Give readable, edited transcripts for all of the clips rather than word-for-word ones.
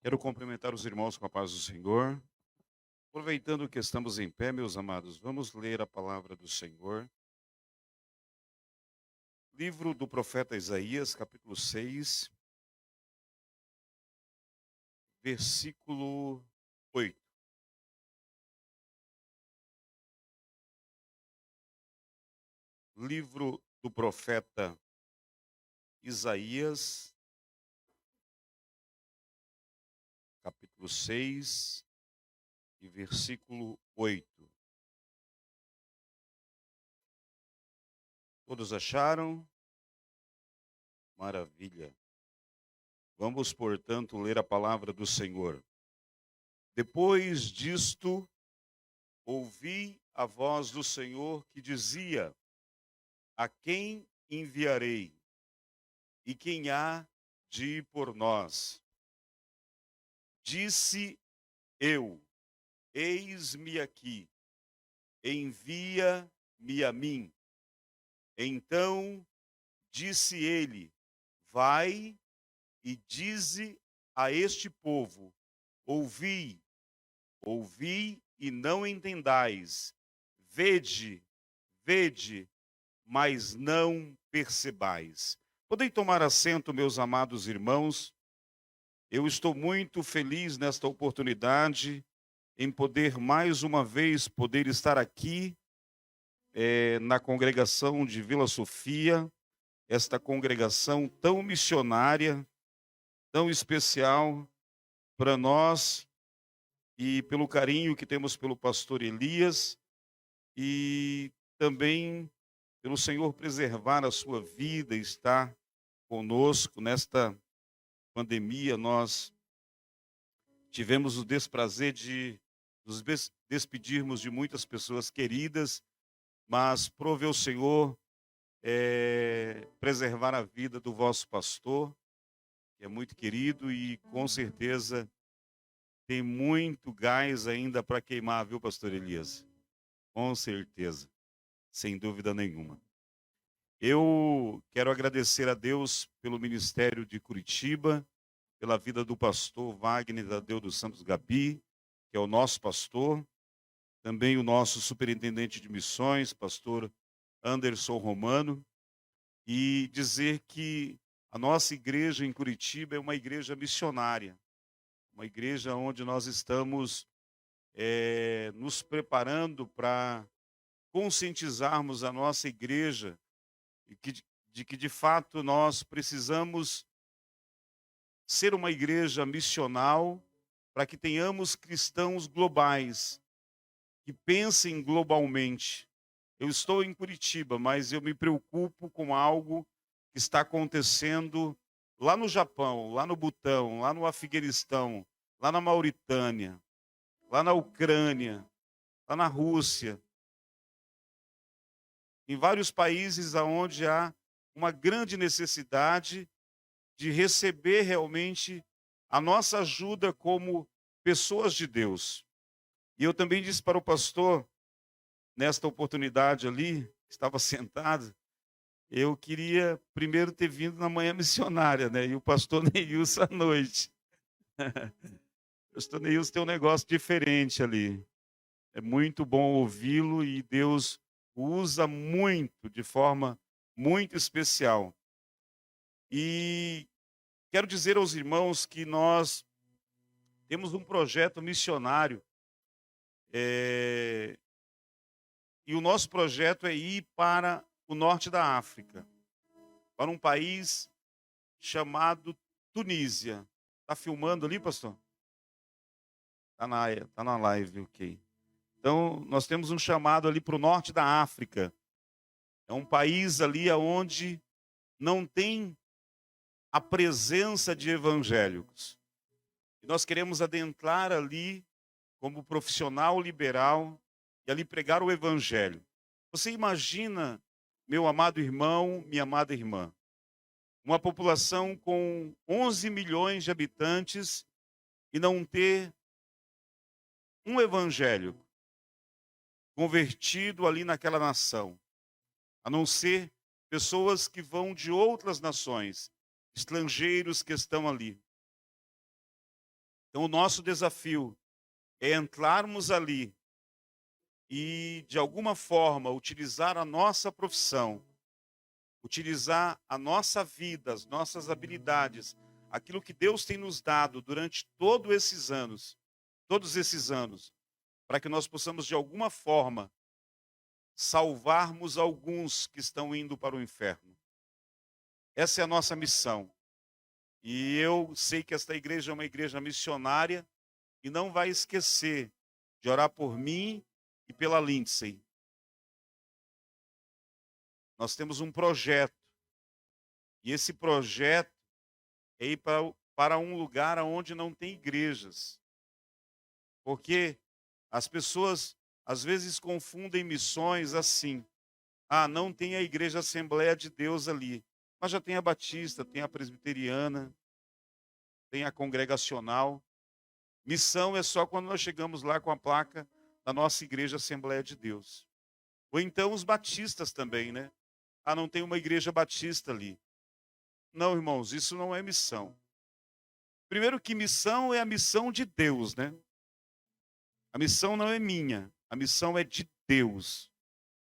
Quero cumprimentar os irmãos com a paz do Senhor. Aproveitando que estamos em pé, meus amados, vamos ler a palavra do Senhor. Livro do profeta Isaías, capítulo 6, versículo 8. Livro do profeta Isaías, capítulo 6 e versículo 8. Todos acharam? Maravilha. Vamos, portanto, ler a palavra do Senhor. Depois disto, ouvi a voz do Senhor que dizia: A quem enviarei? E quem há de ir por nós? Disse eu: Eis-me aqui, envia-me a mim. Então disse ele: Vai e dize a este povo: Ouvi, ouvi e não entendais. Vede, vede, mas não percebais. Podem tomar assento, meus amados irmãos. Eu estou muito feliz nesta oportunidade em poder mais uma vez poder estar aqui na congregação de Vila Sofia, esta congregação tão missionária, tão especial para nós e pelo carinho que temos pelo pastor Elias e também pelo Senhor preservar a sua vida e estar conosco nesta pandemia. Nós tivemos o desprazer de nos despedirmos de muitas pessoas queridas, mas prove ao Senhor preservar a vida do vosso pastor, que é muito querido e com certeza tem muito gás ainda para queimar, viu, pastor Elias? Com certeza, sem dúvida nenhuma. Eu quero agradecer a Deus pelo ministério de Curitiba, pela vida do pastor Wagner Tadeu dos Santos Gabi, que é o nosso pastor, também o nosso superintendente de missões, pastor Anderson Romano, e dizer que a nossa igreja em Curitiba é uma igreja missionária, uma igreja onde nós estamos nos preparando para conscientizarmos a nossa igreja de que de fato nós precisamos ser uma igreja missional para que tenhamos cristãos globais que pensem globalmente. Eu estou em Curitiba, mas eu me preocupo com algo que está acontecendo lá no Japão, lá no Butão, lá no Afeganistão, lá na Mauritânia, lá na Ucrânia, lá na Rússia, em vários países onde há uma grande necessidade de receber realmente a nossa ajuda como pessoas de Deus. E eu também disse para o pastor, nesta oportunidade ali, estava sentado, eu queria primeiro ter vindo na manhã missionária, né? E o pastor Neilson à noite. O pastor Neilson tem um negócio diferente ali. É muito bom ouvi-lo e Deus o usa muito, de forma muito especial. E quero dizer aos irmãos que nós temos um projeto missionário, eh, e o nosso projeto é ir para o norte da África, para um país chamado Tunísia. Está filmando ali, pastor? Tá na live, ok. Então, nós temos um chamado ali para o norte da África. É um país ali onde não tem a presença de evangélicos. E nós queremos adentrar ali como profissional liberal e ali pregar o evangelho. Você imagina, meu amado irmão, minha amada irmã, uma população com 11 milhões de habitantes e não ter um evangélico convertido ali naquela nação, a não ser pessoas que vão de outras nações, estrangeiros que estão ali. Então, o nosso desafio é entrarmos ali e, de alguma forma, utilizar a nossa profissão, utilizar a nossa vida, as nossas habilidades, aquilo que Deus tem nos dado durante todos esses anos, para que nós possamos, de alguma forma, salvarmos alguns que estão indo para o inferno. Essa é a nossa missão. E eu sei que esta igreja é uma igreja missionária e não vai esquecer de orar por mim e pela Lindsay. Nós temos um projeto, e esse projeto é ir para um lugar onde não tem igrejas. Porque as pessoas às vezes confundem missões assim. Ah, não tem a igreja Assembleia de Deus ali, mas já tem a Batista, tem a Presbiteriana, tem a Congregacional. Missão é só quando nós chegamos lá com a placa da nossa igreja Assembleia de Deus. Ou então os batistas também, né? Ah, não tem uma igreja batista ali. Não, irmãos, isso não é missão. Primeiro que missão é a missão de Deus, né? A missão não é minha, a missão é de Deus.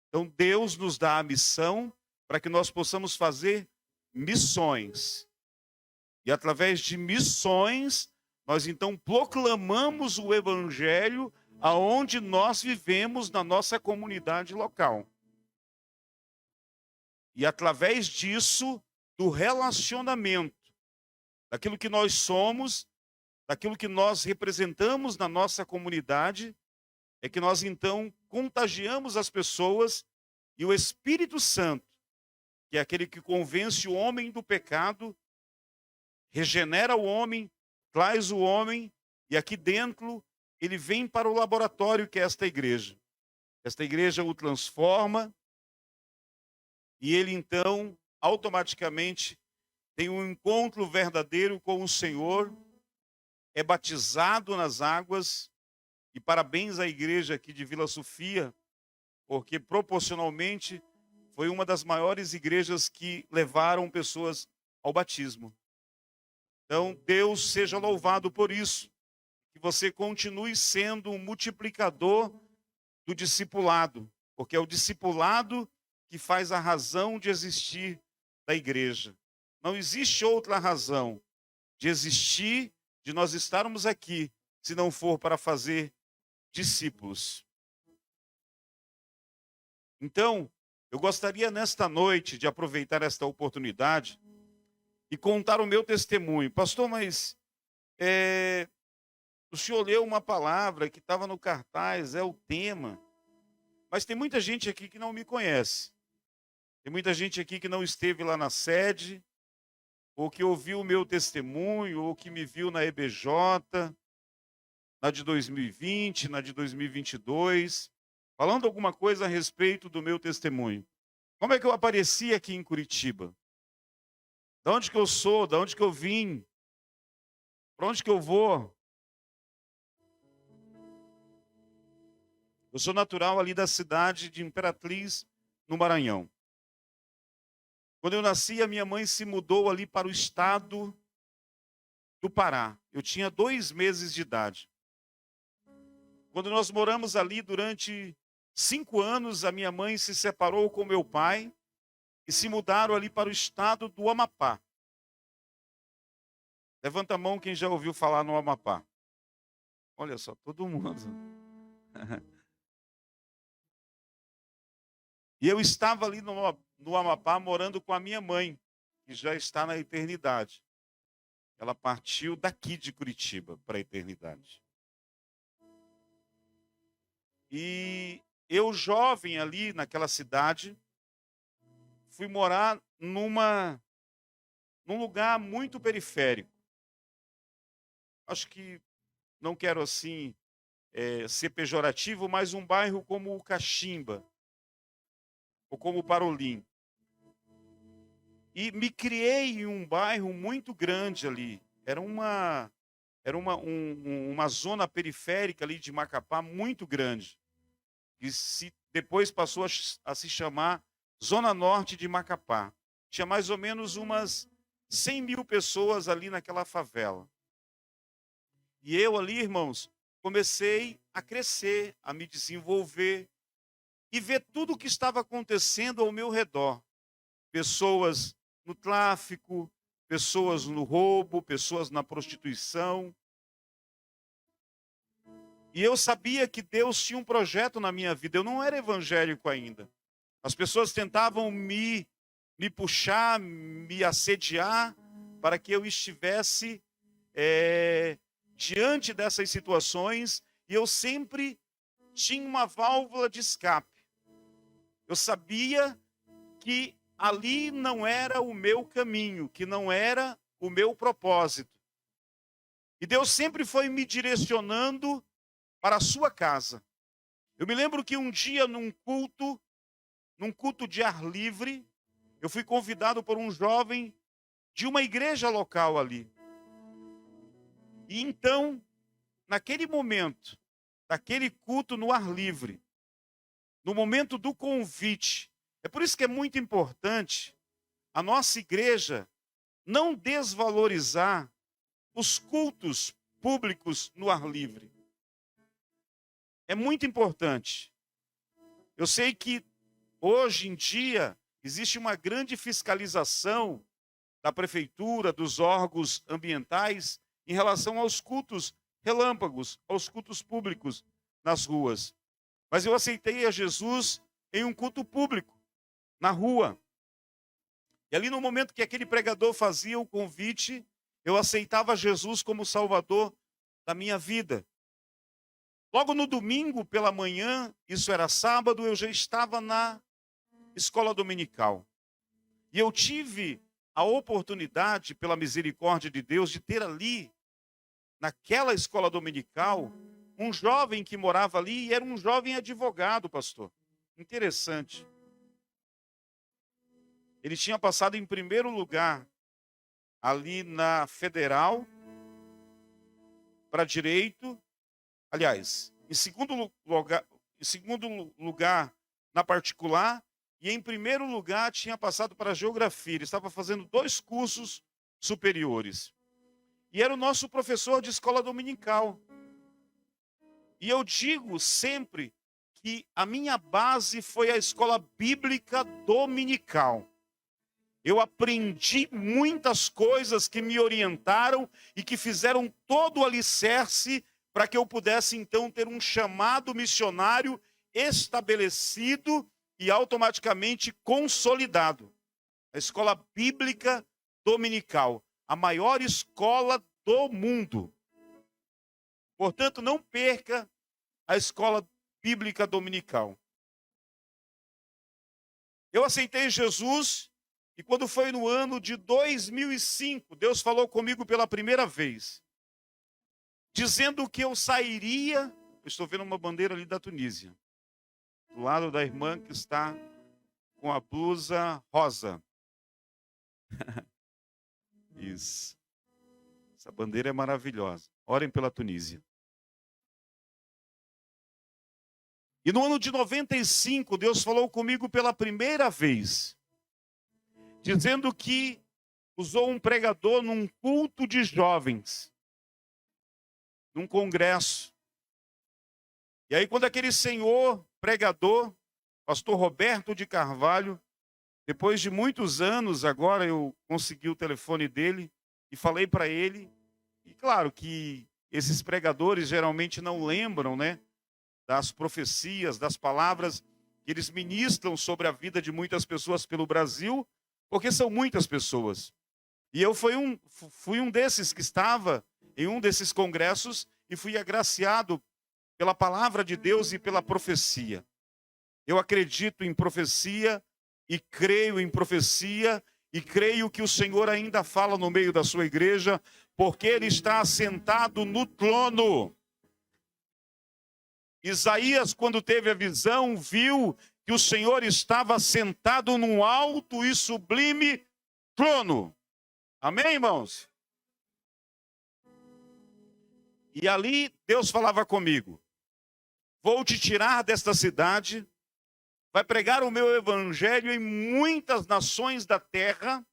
Então Deus nos dá a missão para que nós possamos fazer missões. E através de missões, nós então proclamamos o evangelho aonde nós vivemos na nossa comunidade local. E através disso, do relacionamento, daquilo que nós somos, daquilo que nós representamos na nossa comunidade, é que nós então contagiamos as pessoas e o Espírito Santo, que é aquele que convence o homem do pecado, regenera o homem, traz o homem, e aqui dentro ele vem para o laboratório que é esta igreja. Esta igreja o transforma, e ele então automaticamente tem um encontro verdadeiro com o Senhor, é batizado nas águas, e parabéns à igreja aqui de Vila Sofia, porque proporcionalmente foi uma das maiores igrejas que levaram pessoas ao batismo. Então, Deus seja louvado por isso, que você continue sendo um multiplicador do discipulado, porque é o discipulado que faz a razão de existir da igreja. Não existe outra razão de existir, de nós estarmos aqui, se não for para fazer discípulos. Então, eu gostaria nesta noite de aproveitar esta oportunidade e contar o meu testemunho. Pastor, mas o senhor leu uma palavra que estava no cartaz, é o tema. Mas tem muita gente aqui que não me conhece. Tem muita gente aqui que não esteve lá na sede, ou que ouviu o meu testemunho, ou que me viu na EBJ, na de 2020, na de 2022, falando alguma coisa a respeito do meu testemunho. Como é que eu apareci aqui em Curitiba? De onde que eu sou? De onde que eu vim? Para onde que eu vou? Eu sou natural ali da cidade de Imperatriz, no Maranhão. Quando eu nasci, a minha mãe se mudou ali para o estado do Pará. Eu tinha 2 meses de idade. Quando nós moramos ali durante 5 anos, a minha mãe se separou com meu pai e se mudaram ali para o estado do Amapá. Levanta a mão quem já ouviu falar no Amapá. Olha só, todo mundo. E eu estava ali no Amapá morando com a minha mãe, que já está na eternidade. Ela partiu daqui de Curitiba para a eternidade. E eu, jovem ali naquela cidade, fui morar num lugar muito periférico. Acho que não quero assim ser pejorativo, mas um bairro como o Caximba, ou como o Parolim. E me criei em um bairro muito grande ali. Era uma zona periférica ali de Macapá muito grande. E depois passou a se chamar Zona Norte de Macapá. Tinha mais ou menos umas 100 mil pessoas ali naquela favela. E eu ali, irmãos, comecei a crescer, a me desenvolver e ver tudo o que estava acontecendo ao meu redor. Pessoas no tráfico, pessoas no roubo, pessoas na prostituição. E eu sabia que Deus tinha um projeto na minha vida. Eu não era evangélico ainda. As pessoas tentavam me puxar, me assediar, para que eu estivesse diante dessas situações. E eu sempre tinha uma válvula de escape. Eu sabia que ali não era o meu caminho, que não era o meu propósito. E Deus sempre foi me direcionando para a sua casa. Eu me lembro que um dia num culto de ar livre, eu fui convidado por um jovem de uma igreja local ali. E então, naquele momento, daquele culto no ar livre, no momento do convite, é por isso que é muito importante a nossa igreja não desvalorizar os cultos públicos no ar livre. É muito importante. Eu sei que hoje em dia existe uma grande fiscalização da prefeitura, dos órgãos ambientais, em relação aos cultos relâmpagos, aos cultos públicos nas ruas. Mas eu aceitei a Jesus em um culto público, na rua. E ali no momento que aquele pregador fazia o convite, eu aceitava Jesus como Salvador da minha vida. Logo no domingo pela manhã, isso era sábado, eu já estava na escola dominical. E eu tive a oportunidade, pela misericórdia de Deus, de ter ali, naquela escola dominical, um jovem que morava ali e era um jovem advogado, pastor. Interessante. Ele tinha passado em primeiro lugar ali na Federal para Direito. Aliás, em segundo lugar na particular, e em primeiro lugar tinha passado para Geografia. Ele estava fazendo 2 cursos superiores. E era o nosso professor de escola dominical. E eu digo sempre que a minha base foi a escola bíblica dominical. Eu aprendi muitas coisas que me orientaram e que fizeram todo o alicerce para que eu pudesse, então, ter um chamado missionário estabelecido e automaticamente consolidado. A escola bíblica dominical, a maior escola do mundo. Portanto, não perca a escola bíblica dominical. Eu aceitei Jesus e quando foi no ano de 2005, Deus falou comigo pela primeira vez, dizendo que eu sairia. Eu estou vendo uma bandeira ali da Tunísia, do lado da irmã que está com a blusa rosa. Isso. Essa bandeira é maravilhosa. Orem pela Tunísia. E no ano de 95, Deus falou comigo pela primeira vez, dizendo que usou um pregador num culto de jovens, num congresso. E aí, quando aquele senhor pregador, pastor Roberto de Carvalho, depois de muitos anos, agora eu consegui o telefone dele e falei para ele. E claro que esses pregadores geralmente não lembram, né, das profecias, das palavras que eles ministram sobre a vida de muitas pessoas pelo Brasil, porque são muitas pessoas. E eu fui um desses que estava em um desses congressos e fui agraciado pela palavra de Deus e pela profecia. Eu acredito em profecia e creio em profecia e creio que o Senhor ainda fala no meio da sua igreja, porque Ele está assentado no trono. Isaías, quando teve a visão, viu que o Senhor estava sentado num alto e sublime trono. Amém, irmãos? E ali Deus falava comigo: vou te tirar desta cidade, vai pregar o meu evangelho em muitas nações da terra,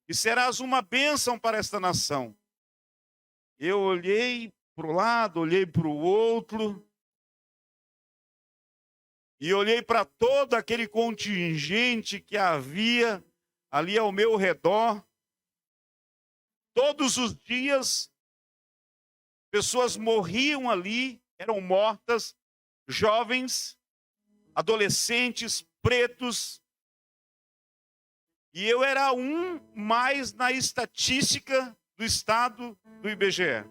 e serás uma bênção para esta nação. Eu olhei para o lado, olhei para o outro, e olhei para todo aquele contingente que havia ali ao meu redor. Todos os dias, pessoas morriam ali, eram mortas, jovens, adolescentes, pretos. E eu era um mais na estatística do estado do IBGE.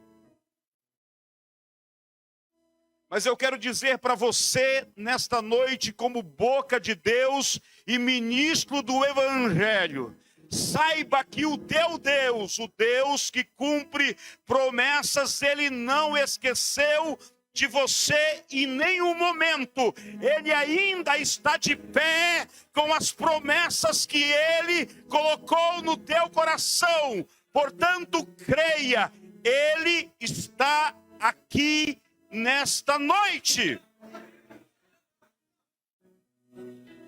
Mas eu quero dizer para você, nesta noite, como boca de Deus e ministro do Evangelho, saiba que o teu Deus, o Deus que cumpre promessas, Ele não esqueceu de você em nenhum momento. Ele ainda está de pé com as promessas que Ele colocou no teu coração. Portanto, creia, Ele está aqui nesta noite.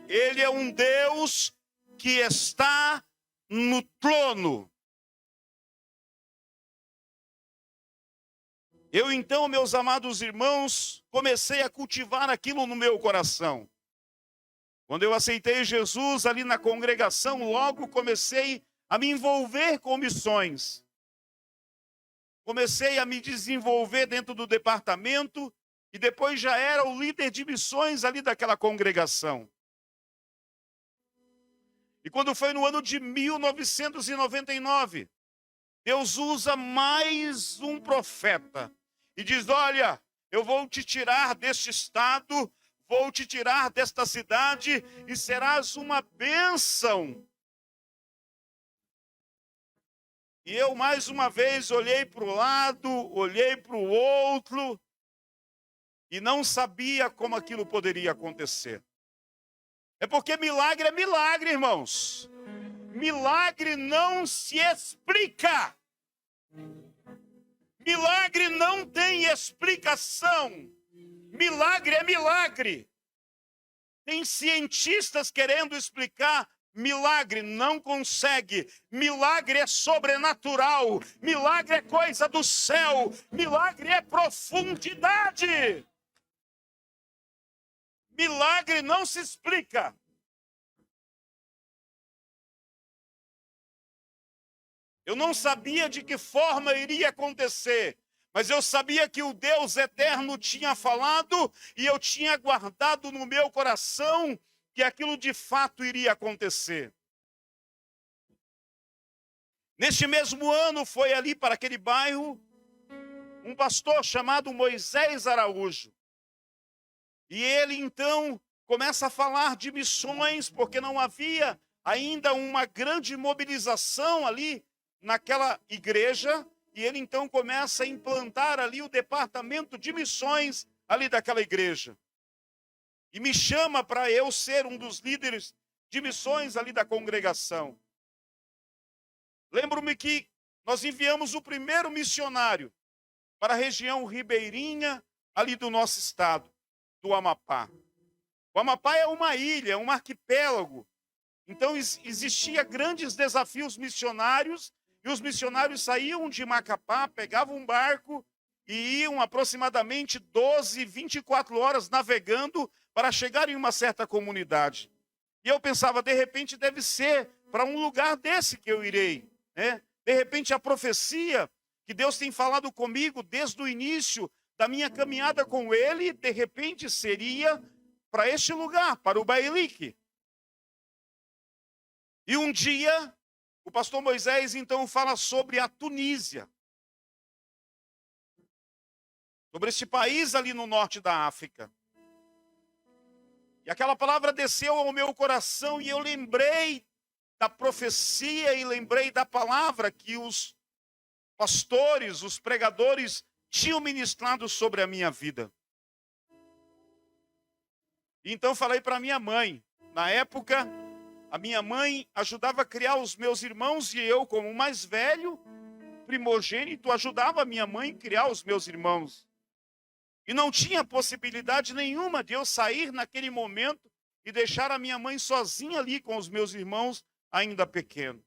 Ele é um Deus que está no trono. Eu então, meus amados irmãos, comecei a cultivar aquilo no meu coração. Quando eu aceitei Jesus ali na congregação, logo comecei a me envolver com missões. Comecei a me desenvolver dentro do departamento e depois já era o líder de missões ali daquela congregação. E quando foi no ano de 1999, Deus usa mais um profeta e diz: olha, eu vou te tirar deste estado, vou te tirar desta cidade e serás uma bênção. E eu mais uma vez olhei para o lado, olhei para o outro e não sabia como aquilo poderia acontecer. É porque milagre é milagre, irmãos. Milagre não se explica. Milagre não tem explicação. Milagre é milagre. Tem cientistas querendo explicar milagre, não consegue. Milagre é sobrenatural. Milagre é coisa do céu. Milagre é profundidade. Milagre não se explica. Eu não sabia de que forma iria acontecer, mas eu sabia que o Deus eterno tinha falado e eu tinha guardado no meu coração que aquilo de fato iria acontecer. Neste mesmo ano foi ali para aquele bairro um pastor chamado Moisés Araújo. E ele então começa a falar de missões, porque não havia ainda uma grande mobilização ali naquela igreja, e ele então começa a implantar ali o departamento de missões ali daquela igreja. E me chama para eu ser um dos líderes de missões ali da congregação. Lembro-me que nós enviamos o primeiro missionário para a região ribeirinha ali do nosso estado, do Amapá. O Amapá é uma ilha, é um arquipélago. Então existia grandes desafios missionários, e os missionários saíam de Macapá, pegavam um barco e iam aproximadamente 12, 24 horas navegando para chegar em uma certa comunidade. E eu pensava, de repente deve ser para um lugar desse que eu irei, né? De repente a profecia que Deus tem falado comigo desde o início da minha caminhada com Ele, de repente seria para este lugar, para o Bailique. E um dia, o pastor Moisés então fala sobre a Tunísia, sobre este país ali no norte da África. E aquela palavra desceu ao meu coração e eu lembrei da profecia e lembrei da palavra que os pastores, os pregadores tinham ministrado sobre a minha vida. Então falei para minha mãe. Na época, a minha mãe ajudava a criar os meus irmãos e eu, como mais velho, primogênito, ajudava a minha mãe a criar os meus irmãos. E não tinha possibilidade nenhuma de eu sair naquele momento e deixar a minha mãe sozinha ali com os meus irmãos ainda pequenos.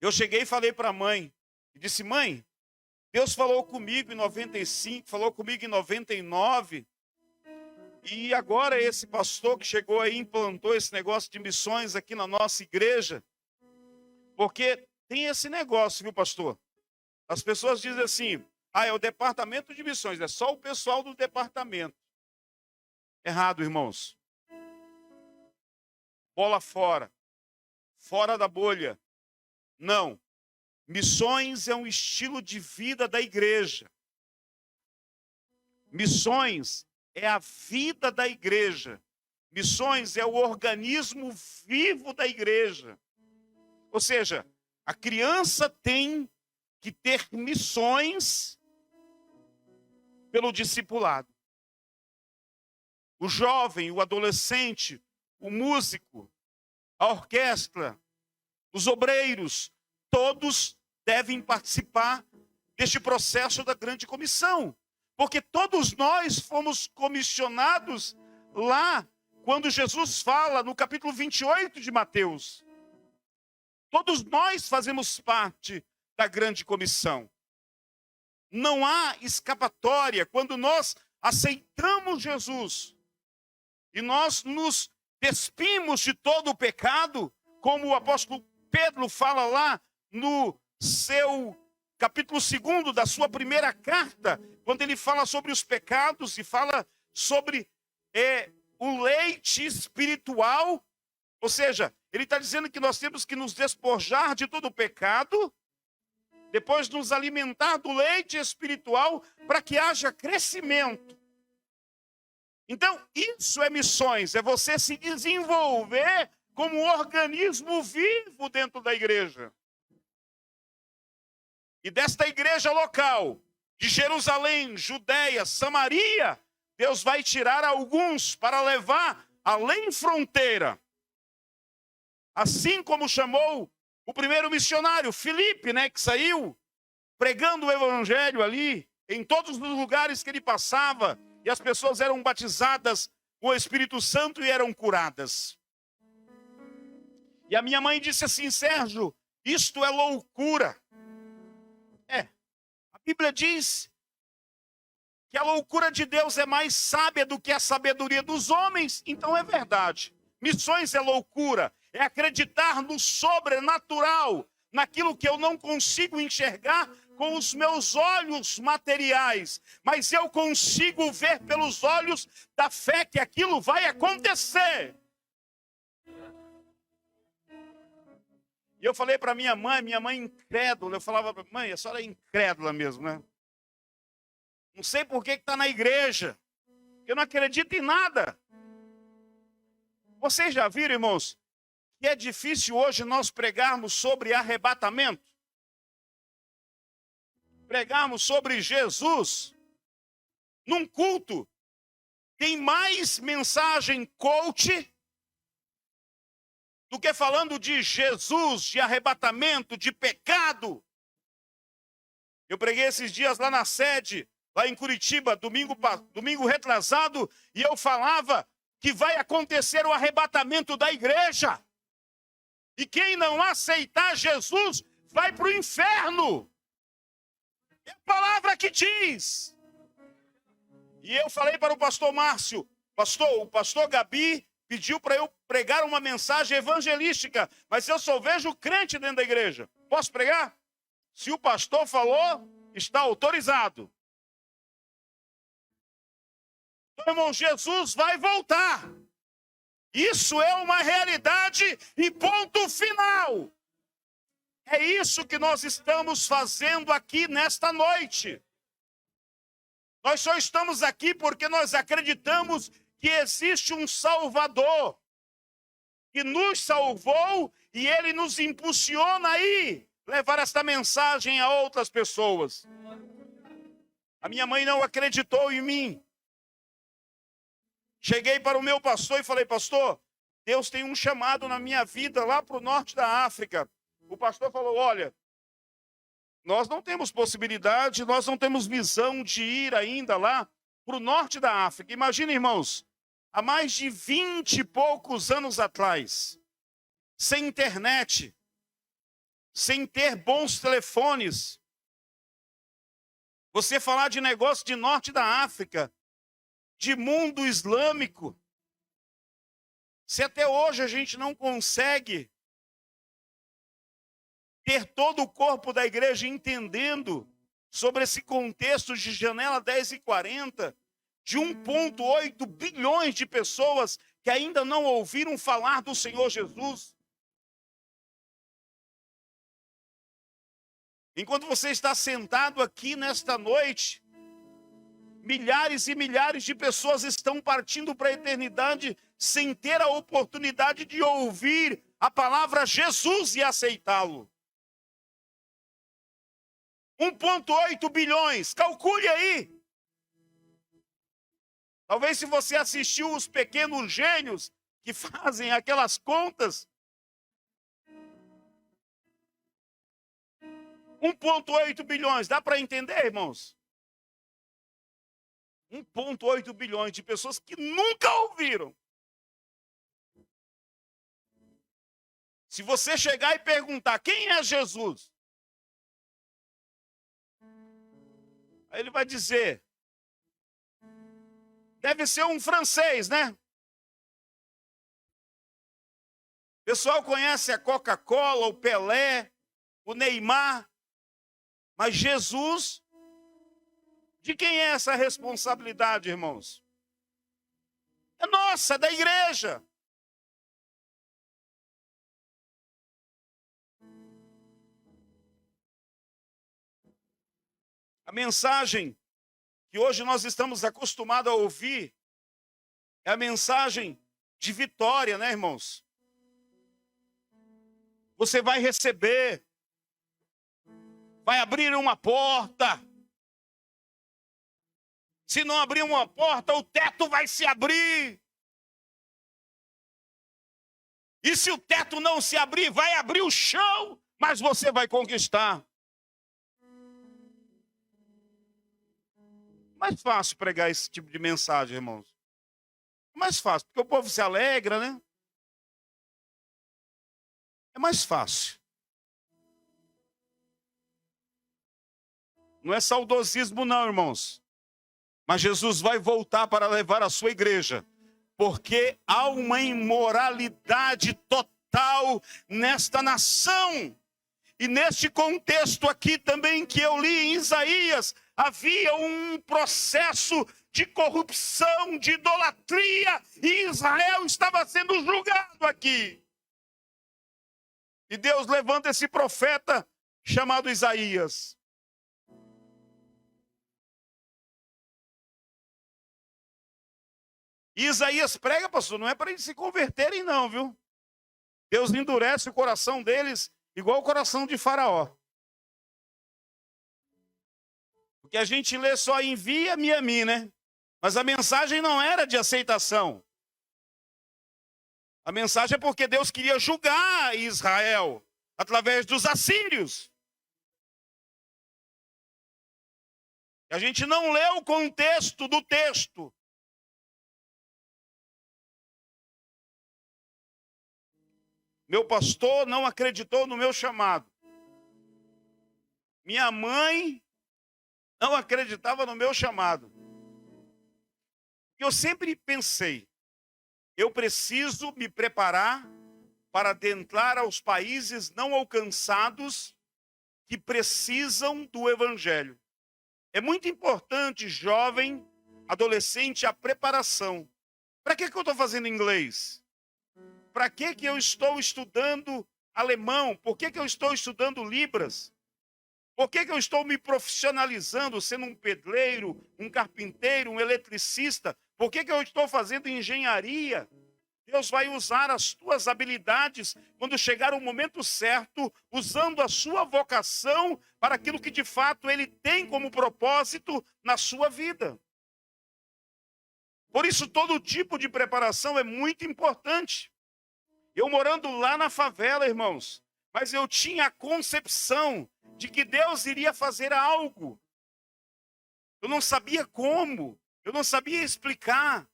Eu cheguei e falei para a mãe, e disse: mãe, Deus falou comigo em 95, falou comigo em 99. E agora esse pastor que chegou aí implantou esse negócio de missões aqui na nossa igreja. Porque tem esse negócio, viu, pastor? As pessoas dizem assim: é o departamento de missões, é só o pessoal do departamento. Errado, irmãos. Bola fora. Fora da bolha. Não. Missões é um estilo de vida da igreja. Missões é a vida da igreja. Missões é o organismo vivo da igreja. Ou seja, a criança tem que ter missões pelo discipulado. O jovem, o adolescente, o músico, a orquestra, os obreiros, todos devem participar deste processo da grande comissão. Porque todos nós fomos comissionados lá, quando Jesus fala no capítulo 28 de Mateus. Todos nós fazemos parte da grande comissão. Não há escapatória quando nós aceitamos Jesus e nós nos despimos de todo o pecado, como o apóstolo Pedro fala lá no seu capítulo 2 da sua primeira carta, quando ele fala sobre os pecados e fala sobre o leite espiritual. Ou seja, ele está dizendo que nós temos que nos despojar de todo o pecado, depois nos alimentar do leite espiritual para que haja crescimento. Então, isso é missões, é você se desenvolver como um organismo vivo dentro da igreja. E desta igreja local, de Jerusalém, Judeia, Samaria, Deus vai tirar alguns para levar além fronteira. Assim como chamou o primeiro missionário, Filipe, que saiu pregando o evangelho ali, em todos os lugares que ele passava, e as pessoas eram batizadas com o Espírito Santo e eram curadas. E a minha mãe disse assim: Sérgio, isto é loucura. A Bíblia diz que a loucura de Deus é mais sábia do que a sabedoria dos homens. Então é verdade. Missões é loucura, é acreditar no sobrenatural, naquilo que eu não consigo enxergar com os meus olhos materiais, mas eu consigo ver pelos olhos da fé que aquilo vai acontecer. E eu falei para minha mãe incrédula, eu falava: mãe, a senhora é incrédula mesmo, né? Não sei por que está na igreja, eu não acredito em nada. Vocês já viram, irmãos, que é difícil hoje nós pregarmos sobre arrebatamento? Pregarmos sobre Jesus num culto. Tem mais mensagem coach do que falando de Jesus, de arrebatamento, de pecado. Eu preguei esses dias lá na sede, lá em Curitiba, domingo retrasado, e eu falava que vai acontecer o arrebatamento da igreja. E quem não aceitar Jesus vai para o inferno. É a palavra que diz. E eu falei para o pastor Márcio: o pastor Gabi pediu para eu pregar uma mensagem evangelística, mas eu só vejo crente dentro da igreja. Posso pregar? Se o pastor falou, está autorizado. Então, irmão, Jesus vai voltar. Isso é uma realidade e ponto final. É isso que nós estamos fazendo aqui nesta noite. Nós só estamos aqui porque nós acreditamos que existe um Salvador que nos salvou e ele nos impulsiona aí levar esta mensagem a outras pessoas. A minha mãe não acreditou em mim. Cheguei para o meu pastor e falei: pastor, Deus tem um chamado na minha vida lá para o norte da África. O pastor falou: olha, nós não temos possibilidade, nós não temos visão de ir ainda lá para o norte da África. Imagina, irmãos, há mais de 20 e poucos anos atrás, sem internet, sem ter bons telefones, Você falar de negócio de norte da África, de mundo islâmico. Se até hoje a gente não consegue ter todo o corpo da igreja entendendo sobre esse contexto de janela 10h40, de 1,8 bilhões de pessoas que ainda não ouviram falar do Senhor Jesus. Enquanto você está sentado aqui nesta noite, milhares e milhares de pessoas estão partindo para a eternidade sem ter a oportunidade de ouvir a palavra Jesus e aceitá-lo. 1,8 bilhões, calcule aí. Talvez se você assistiu os pequenos gênios que fazem aquelas contas, 1,8 bilhões, dá para entender, irmãos? 1,8 bilhões de pessoas que nunca ouviram. Se você chegar e perguntar, quem é Jesus? Aí ele vai dizer, deve ser um francês, né? O pessoal conhece a Coca-Cola, o Pelé, o Neymar. Mas Jesus, de quem é essa responsabilidade, irmãos? É nossa, é da igreja. A mensagem que hoje nós estamos acostumados a ouvir é a mensagem de vitória, né, irmãos? Você vai receber, vai abrir uma porta. Se não abrir uma porta, o teto vai se abrir. E se o teto não se abrir, vai abrir o chão, mas você vai conquistar. Mais fácil pregar esse tipo de mensagem, irmãos. É mais fácil, porque o povo se alegra, né? É mais fácil. Não é saudosismo não, irmãos. Mas Jesus vai voltar para levar a sua igreja. Porque há uma imoralidade total nesta nação. E neste contexto aqui também que eu li em Isaías, havia um processo de corrupção, de idolatria, e Israel estava sendo julgado aqui. E Deus levanta esse profeta chamado Isaías. E Isaías prega, pastor, não é para eles se converterem não, viu? Deus endurece o coração deles igual o coração de Faraó. Porque a gente lê só envia-me a mim, né? Mas a mensagem não era de aceitação. A mensagem é porque Deus queria julgar Israel através dos assírios. A gente não lê o contexto do texto. Meu pastor não acreditou no meu chamado. Minha mãe não acreditava no meu chamado. Eu sempre pensei, eu preciso me preparar para adentrar aos países não alcançados que precisam do evangelho. É muito importante, jovem, adolescente, a preparação. Para que eu estou fazendo inglês? Para que eu estou estudando alemão? Por que eu estou estudando Libras? Por que eu estou me profissionalizando, sendo um pedreiro, um carpinteiro, um eletricista? Por que eu estou fazendo engenharia? Deus vai usar as tuas habilidades quando chegar o momento certo, usando a sua vocação para aquilo que de fato Ele tem como propósito na sua vida. Por isso, todo tipo de preparação é muito importante. Eu morando lá na favela, irmãos, mas eu tinha a concepção de que Deus iria fazer algo. Eu não sabia como, eu não sabia explicar.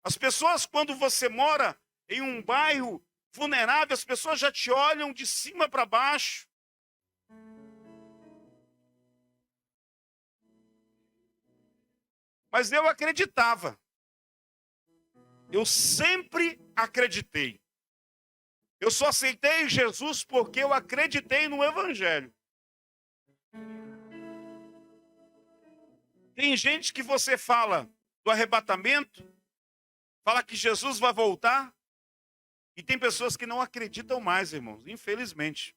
As pessoas, quando você mora em um bairro vulnerável, as pessoas já te olham de cima para baixo. Mas eu acreditava. Eu sempre acreditei. Eu só aceitei Jesus porque eu acreditei no Evangelho. Tem gente que você fala do arrebatamento, fala que Jesus vai voltar, e tem pessoas que não acreditam mais, irmãos, infelizmente.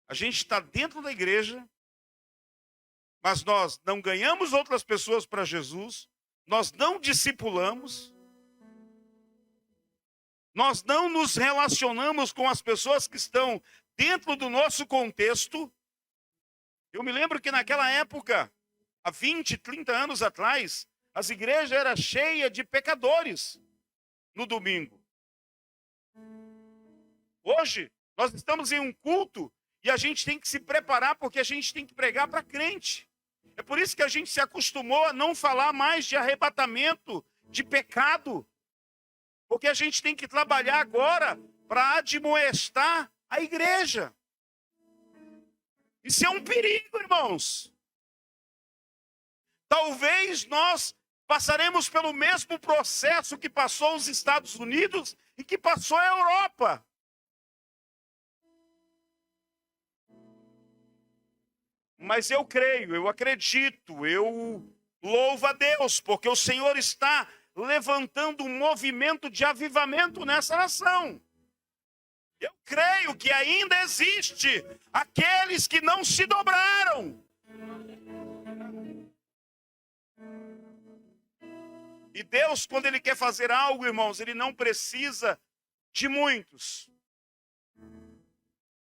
A gente está dentro da igreja, mas nós não ganhamos outras pessoas para Jesus, nós não discipulamos, nós não nos relacionamos com as pessoas que estão dentro do nosso contexto. Eu me lembro que naquela época, há 20, 30 anos atrás, as igrejas eram cheias de pecadores no domingo. Hoje, nós estamos em um culto e a gente tem que se preparar porque a gente tem que pregar para crente. É por isso que a gente se acostumou a não falar mais de arrebatamento, de pecado. Porque a gente tem que trabalhar agora para admoestar a igreja. Isso é um perigo, irmãos. Talvez nós passaremos pelo mesmo processo que passou os Estados Unidos e que passou a Europa. Mas eu creio, eu acredito, eu louvo a Deus, porque o Senhor está levantando um movimento de avivamento nessa nação. Eu creio que ainda existe aqueles que não se dobraram. E Deus, quando Ele quer fazer algo, irmãos, Ele não precisa de muitos.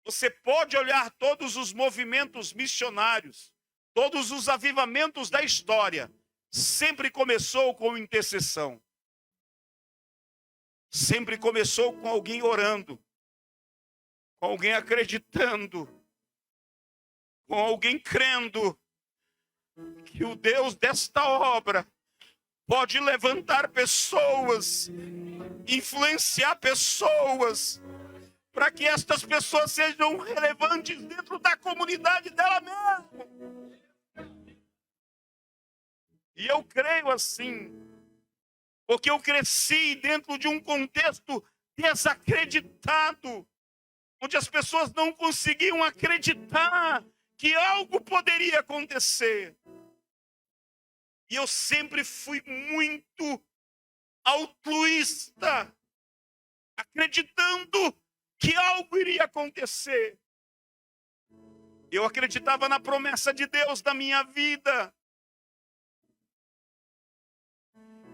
Você pode olhar todos os movimentos missionários, todos os avivamentos da história, sempre começou com intercessão. Sempre começou com alguém orando, com alguém acreditando, com alguém crendo que o Deus desta obra pode levantar pessoas, influenciar pessoas, para que estas pessoas sejam relevantes dentro da comunidade dela mesma. E eu creio assim, porque eu cresci dentro de um contexto desacreditado, onde as pessoas não conseguiam acreditar que algo poderia acontecer. E eu sempre fui muito altruísta, acreditando que algo iria acontecer. Eu acreditava na promessa de Deus da minha vida.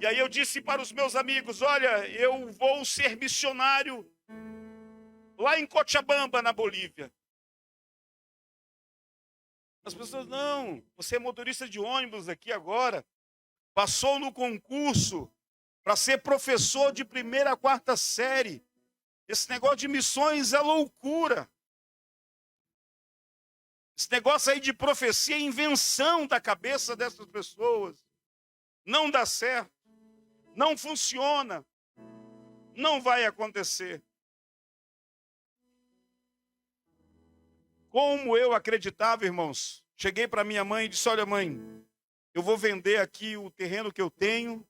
E aí eu disse para os meus amigos, olha, eu vou ser missionário lá em Cochabamba, na Bolívia. As pessoas, não, você é motorista de ônibus aqui agora, passou no concurso para ser professor de 1ª a 4ª série. Esse negócio de missões é loucura. Esse negócio aí de profecia é invenção da cabeça dessas pessoas. Não dá certo. Não funciona. Não vai acontecer. Como eu acreditava, irmãos, cheguei para minha mãe e disse, olha mãe, eu vou vender aqui o terreno que eu tenho,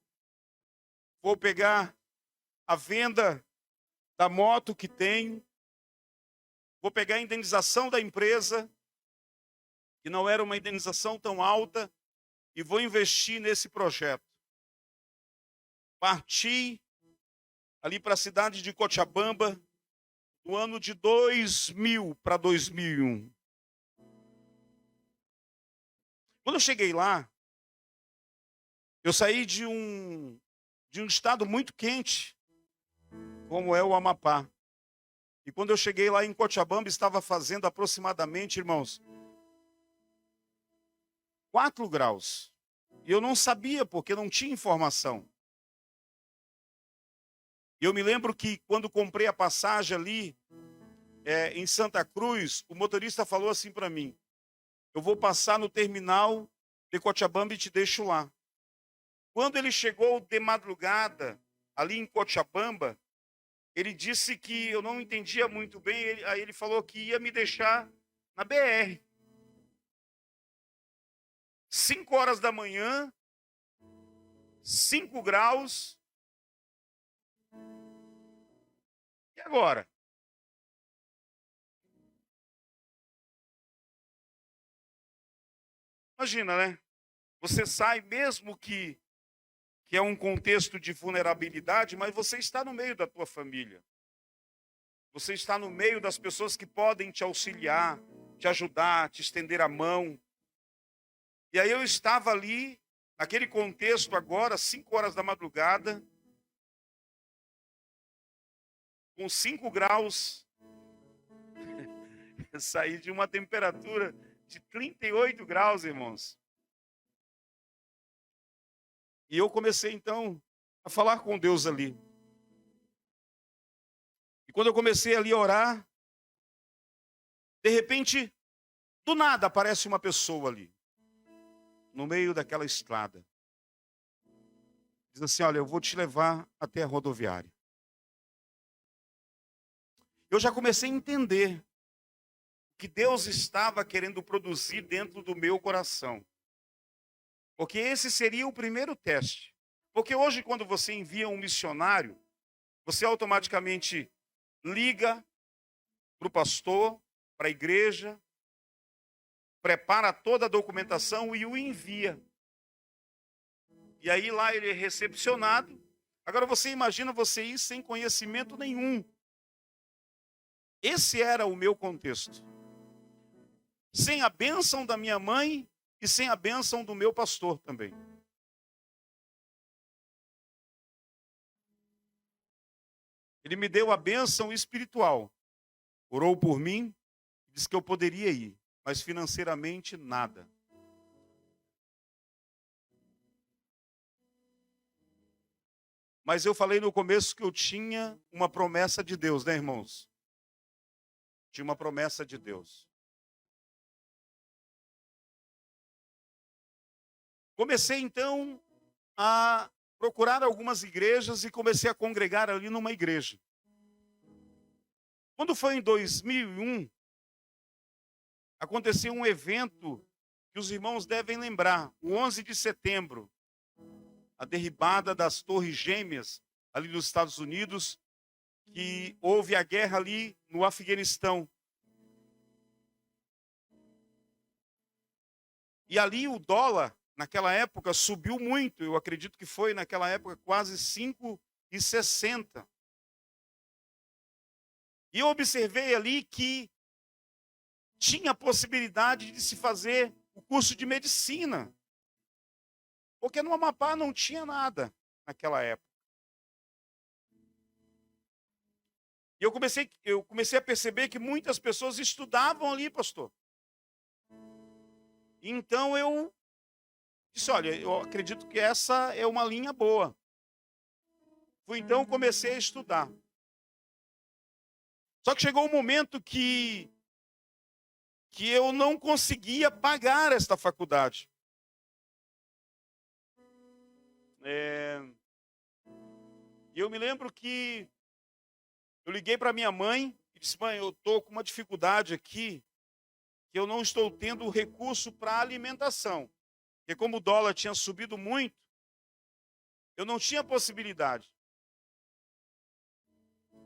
vou pegar a venda da moto que tenho, vou pegar a indenização da empresa, que não era uma indenização tão alta, e vou investir nesse projeto. Parti ali para a cidade de Cochabamba, no ano de 2000 para 2001. Quando eu cheguei lá, eu saí de um estado muito quente, como é o Amapá. E quando eu cheguei lá em Cochabamba, estava fazendo aproximadamente, irmãos, 4 graus. E eu não sabia, porque não tinha informação. E eu me lembro que quando comprei a passagem ali, em Santa Cruz, o motorista falou assim para mim, eu vou passar no terminal de Cochabamba e te deixo lá. Quando ele chegou de madrugada, ali em Cochabamba, ele disse que eu não entendia muito bem, aí ele falou que ia me deixar na BR. 5 horas da manhã, 5 graus. E agora? Imagina, né? Você sai mesmo que é um contexto de vulnerabilidade, mas você está no meio da tua família. Você está no meio das pessoas que podem te auxiliar, te ajudar, te estender a mão. E aí eu estava ali, naquele contexto agora, 5 horas da madrugada, com 5 graus, eu saí de uma temperatura de 38 graus, irmãos. E eu comecei então a falar com Deus ali. E quando eu comecei ali a orar, de repente, do nada aparece uma pessoa ali, no meio daquela estrada. Diz assim: olha, eu vou te levar até a rodoviária. Eu já comecei a entender que Deus estava querendo produzir dentro do meu coração. Porque esse seria o primeiro teste. Porque hoje, quando você envia um missionário, você automaticamente liga para o pastor, para a igreja, prepara toda a documentação e o envia. E aí lá ele é recepcionado. Agora você imagina você ir sem conhecimento nenhum. Esse era o meu contexto. Sem a bênção da minha mãe e sem a bênção do meu pastor também. Ele me deu a bênção espiritual. Orou por mim, disse que eu poderia ir, mas financeiramente nada. Mas eu falei no começo que eu tinha uma promessa de Deus, né, irmãos? Tinha uma promessa de Deus. Comecei então a procurar algumas igrejas e comecei a congregar ali numa igreja. Quando foi em 2001, aconteceu um evento que os irmãos devem lembrar, o 11 de setembro, a derribada das Torres Gêmeas ali nos Estados Unidos, que houve a guerra ali no Afeganistão. E ali o dólar, naquela época, subiu muito. Eu acredito que foi, naquela época, quase 5,60. E eu observei ali que tinha a possibilidade de se fazer o curso de medicina. Porque no Amapá não tinha nada naquela época. E eu comecei a perceber que muitas pessoas estudavam ali, pastor. Então eu disse: olha, eu acredito que essa é uma linha boa. Então comecei a estudar. Só que chegou um momento que eu não conseguia pagar esta faculdade. E eu me lembro que eu liguei para minha mãe e disse: mãe, eu estou com uma dificuldade aqui, que eu não estou tendo recurso para alimentação. Porque como o dólar tinha subido muito, eu não tinha possibilidade.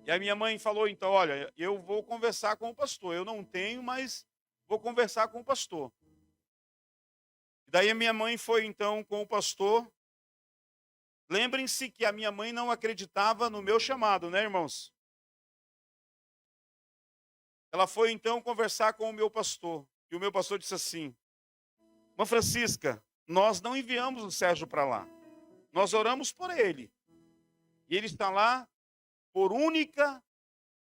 E a minha mãe falou então: olha, eu vou conversar com o pastor. Eu não tenho, mas vou conversar com o pastor. E daí a minha mãe foi então com o pastor. Lembrem-se que a minha mãe não acreditava no meu chamado, né, irmãos? Ela foi então conversar com o meu pastor. E o meu pastor disse assim: irmã Francisca, nós não enviamos o Sérgio para lá. Nós oramos por ele. E ele está lá por única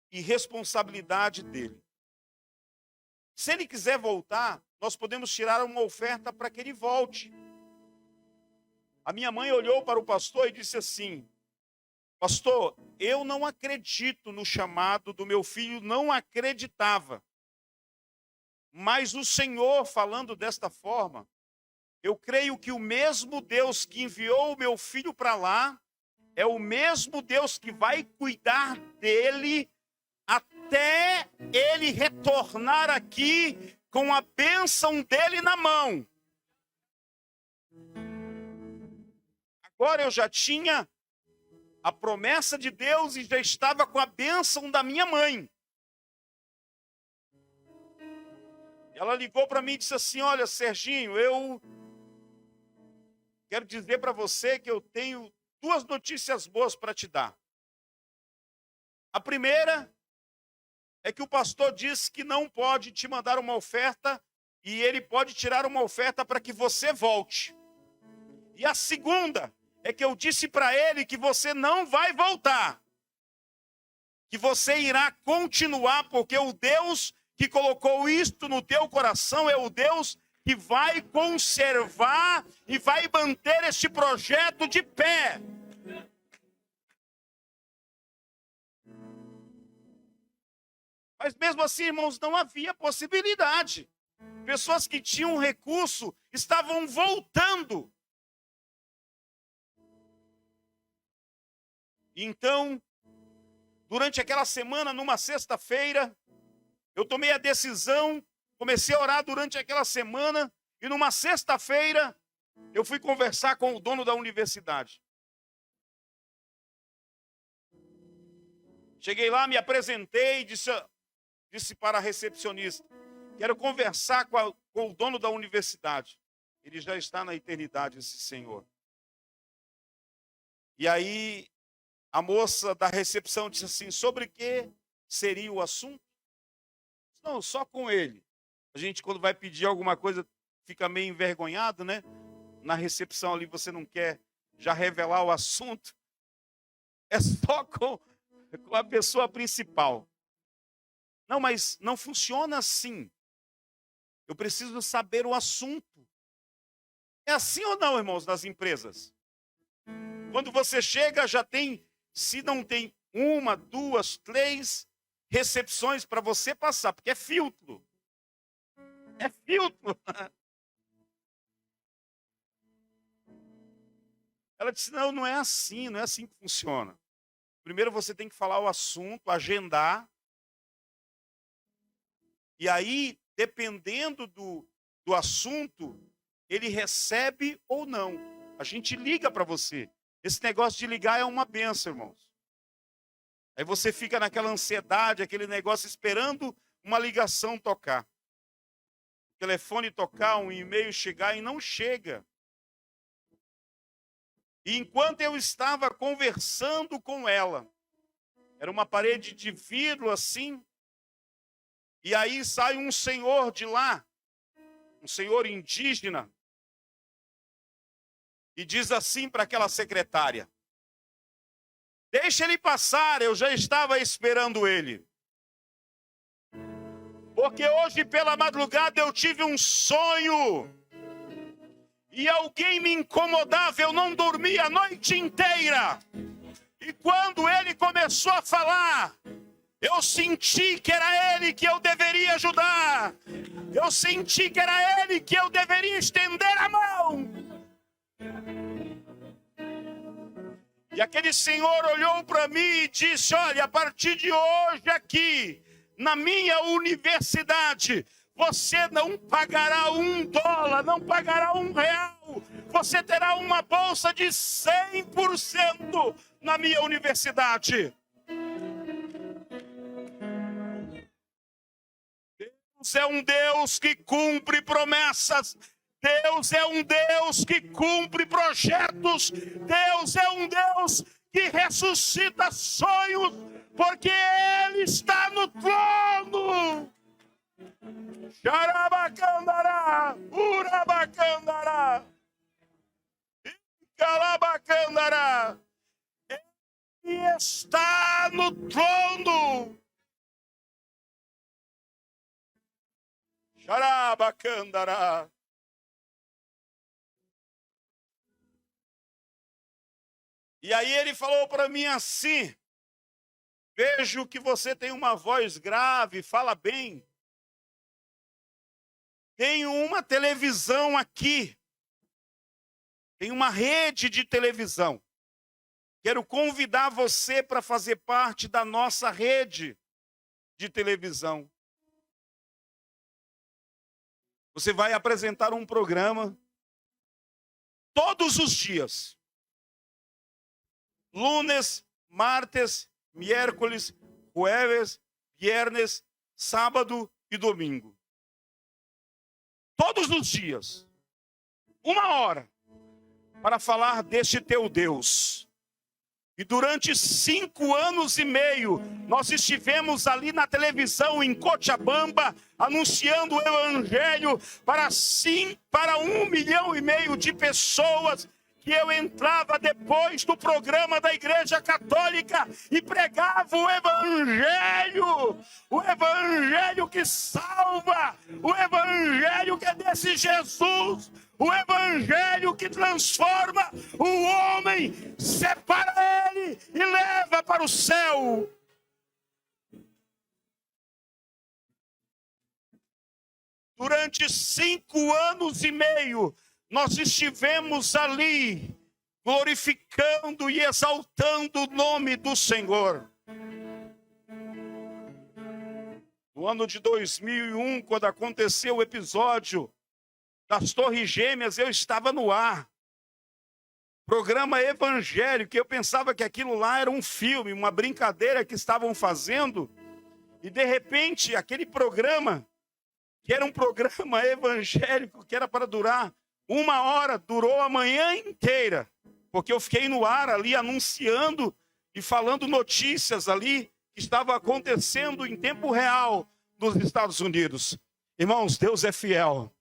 e responsabilidade dele. Se ele quiser voltar, nós podemos tirar uma oferta para que ele volte. A minha mãe olhou para o pastor e disse assim: pastor, eu não acredito no chamado do meu filho, não acreditava. Mas o Senhor, falando desta forma, eu creio que o mesmo Deus que enviou o meu filho para lá, é o mesmo Deus que vai cuidar dele até ele retornar aqui com a bênção dele na mão. Agora eu já tinha a promessa de Deus e já estava com a bênção da minha mãe. Ela ligou para mim e disse assim: olha, Serginho, eu quero dizer para você que eu tenho 2 notícias boas para te dar. A primeira é que o pastor disse que não pode te mandar uma oferta e ele pode tirar uma oferta para que você volte. E a segunda é que eu disse para ele que você não vai voltar, que você irá continuar, porque o Deus que colocou isto no teu coração é o Deus que vai conservar e vai manter este projeto de pé. Mas mesmo assim, irmãos, não havia possibilidade. Pessoas que tinham recurso estavam voltando. Então, durante aquela semana, numa sexta-feira, eu tomei a decisão, comecei a orar durante aquela semana, e numa sexta-feira, eu fui conversar com o dono da universidade. Cheguei lá, me apresentei, disse para a recepcionista: quero conversar com o dono da universidade. Ele já está na eternidade, esse senhor. E aí, a moça da recepção disse assim: sobre que seria o assunto? Não, só com ele. A gente, quando vai pedir alguma coisa, fica meio envergonhado, né? Na recepção ali, você não quer já revelar o assunto. É só com a pessoa principal. Não, mas não funciona assim. Eu preciso saber o assunto. É assim ou não, irmãos, nas empresas? Quando você chega, já tem, se não tem 1, 2, 3 recepções para você passar, porque é filtro. É filtro. Ela disse: não, não é assim que funciona. Primeiro você tem que falar o assunto, agendar. E aí, dependendo do assunto, ele recebe ou não. A gente liga para você. Esse negócio de ligar é uma benção, irmãos. Aí você fica naquela ansiedade, aquele negócio esperando uma ligação tocar. O telefone tocar, um e-mail chegar e não chega. E enquanto eu estava conversando com ela, era uma parede de vidro assim, e aí sai um senhor de lá, um senhor indígena, e diz assim para aquela secretária: deixa ele passar, eu já estava esperando ele. Porque hoje pela madrugada eu tive um sonho. E alguém me incomodava, eu não dormia a noite inteira. E quando ele começou a falar, eu senti que era ele que eu deveria ajudar. Eu senti que era ele que eu deveria estender a mão. E aquele senhor olhou para mim e disse: olha, a partir de hoje aqui, na minha universidade, você não pagará $1, não pagará R$1. Você terá uma bolsa de 100% na minha universidade. Deus é um Deus que cumpre promessas. Deus é um Deus que cumpre projetos. Deus é um Deus que ressuscita sonhos, porque Ele está no trono. Xarabacandará, Urabacandará, Calabacandará. Ele está no trono. Xarabacandará. E aí ele falou para mim assim: vejo que você tem uma voz grave, fala bem. Tenho uma televisão aqui. Tem uma rede de televisão. Quero convidar você para fazer parte da nossa rede de televisão. Você vai apresentar um programa todos os dias. lunes, martes, miércoles, jueves, viernes, sábado e domingo. Todos os dias, 1 hora, para falar deste teu Deus. E durante 5 anos e meio, nós estivemos ali na televisão em Cochabamba, anunciando o Evangelho para 1,5 milhão de pessoas, que eu entrava depois do programa da Igreja Católica e pregava o Evangelho que salva, o Evangelho que é desse Jesus, o Evangelho que transforma o homem, separa ele e leva para o céu. Durante 5 anos e meio, nós estivemos ali, glorificando e exaltando o nome do Senhor. No ano de 2001, quando aconteceu o episódio das Torres Gêmeas, eu estava no ar. Programa evangélico, eu pensava que aquilo lá era um filme, uma brincadeira que estavam fazendo. E de repente, aquele programa, que era um programa evangélico, que era para durar 1 hora, durou a manhã inteira. Porque eu fiquei no ar ali anunciando e falando notícias ali que estavam acontecendo em tempo real nos Estados Unidos. Irmãos, Deus é fiel.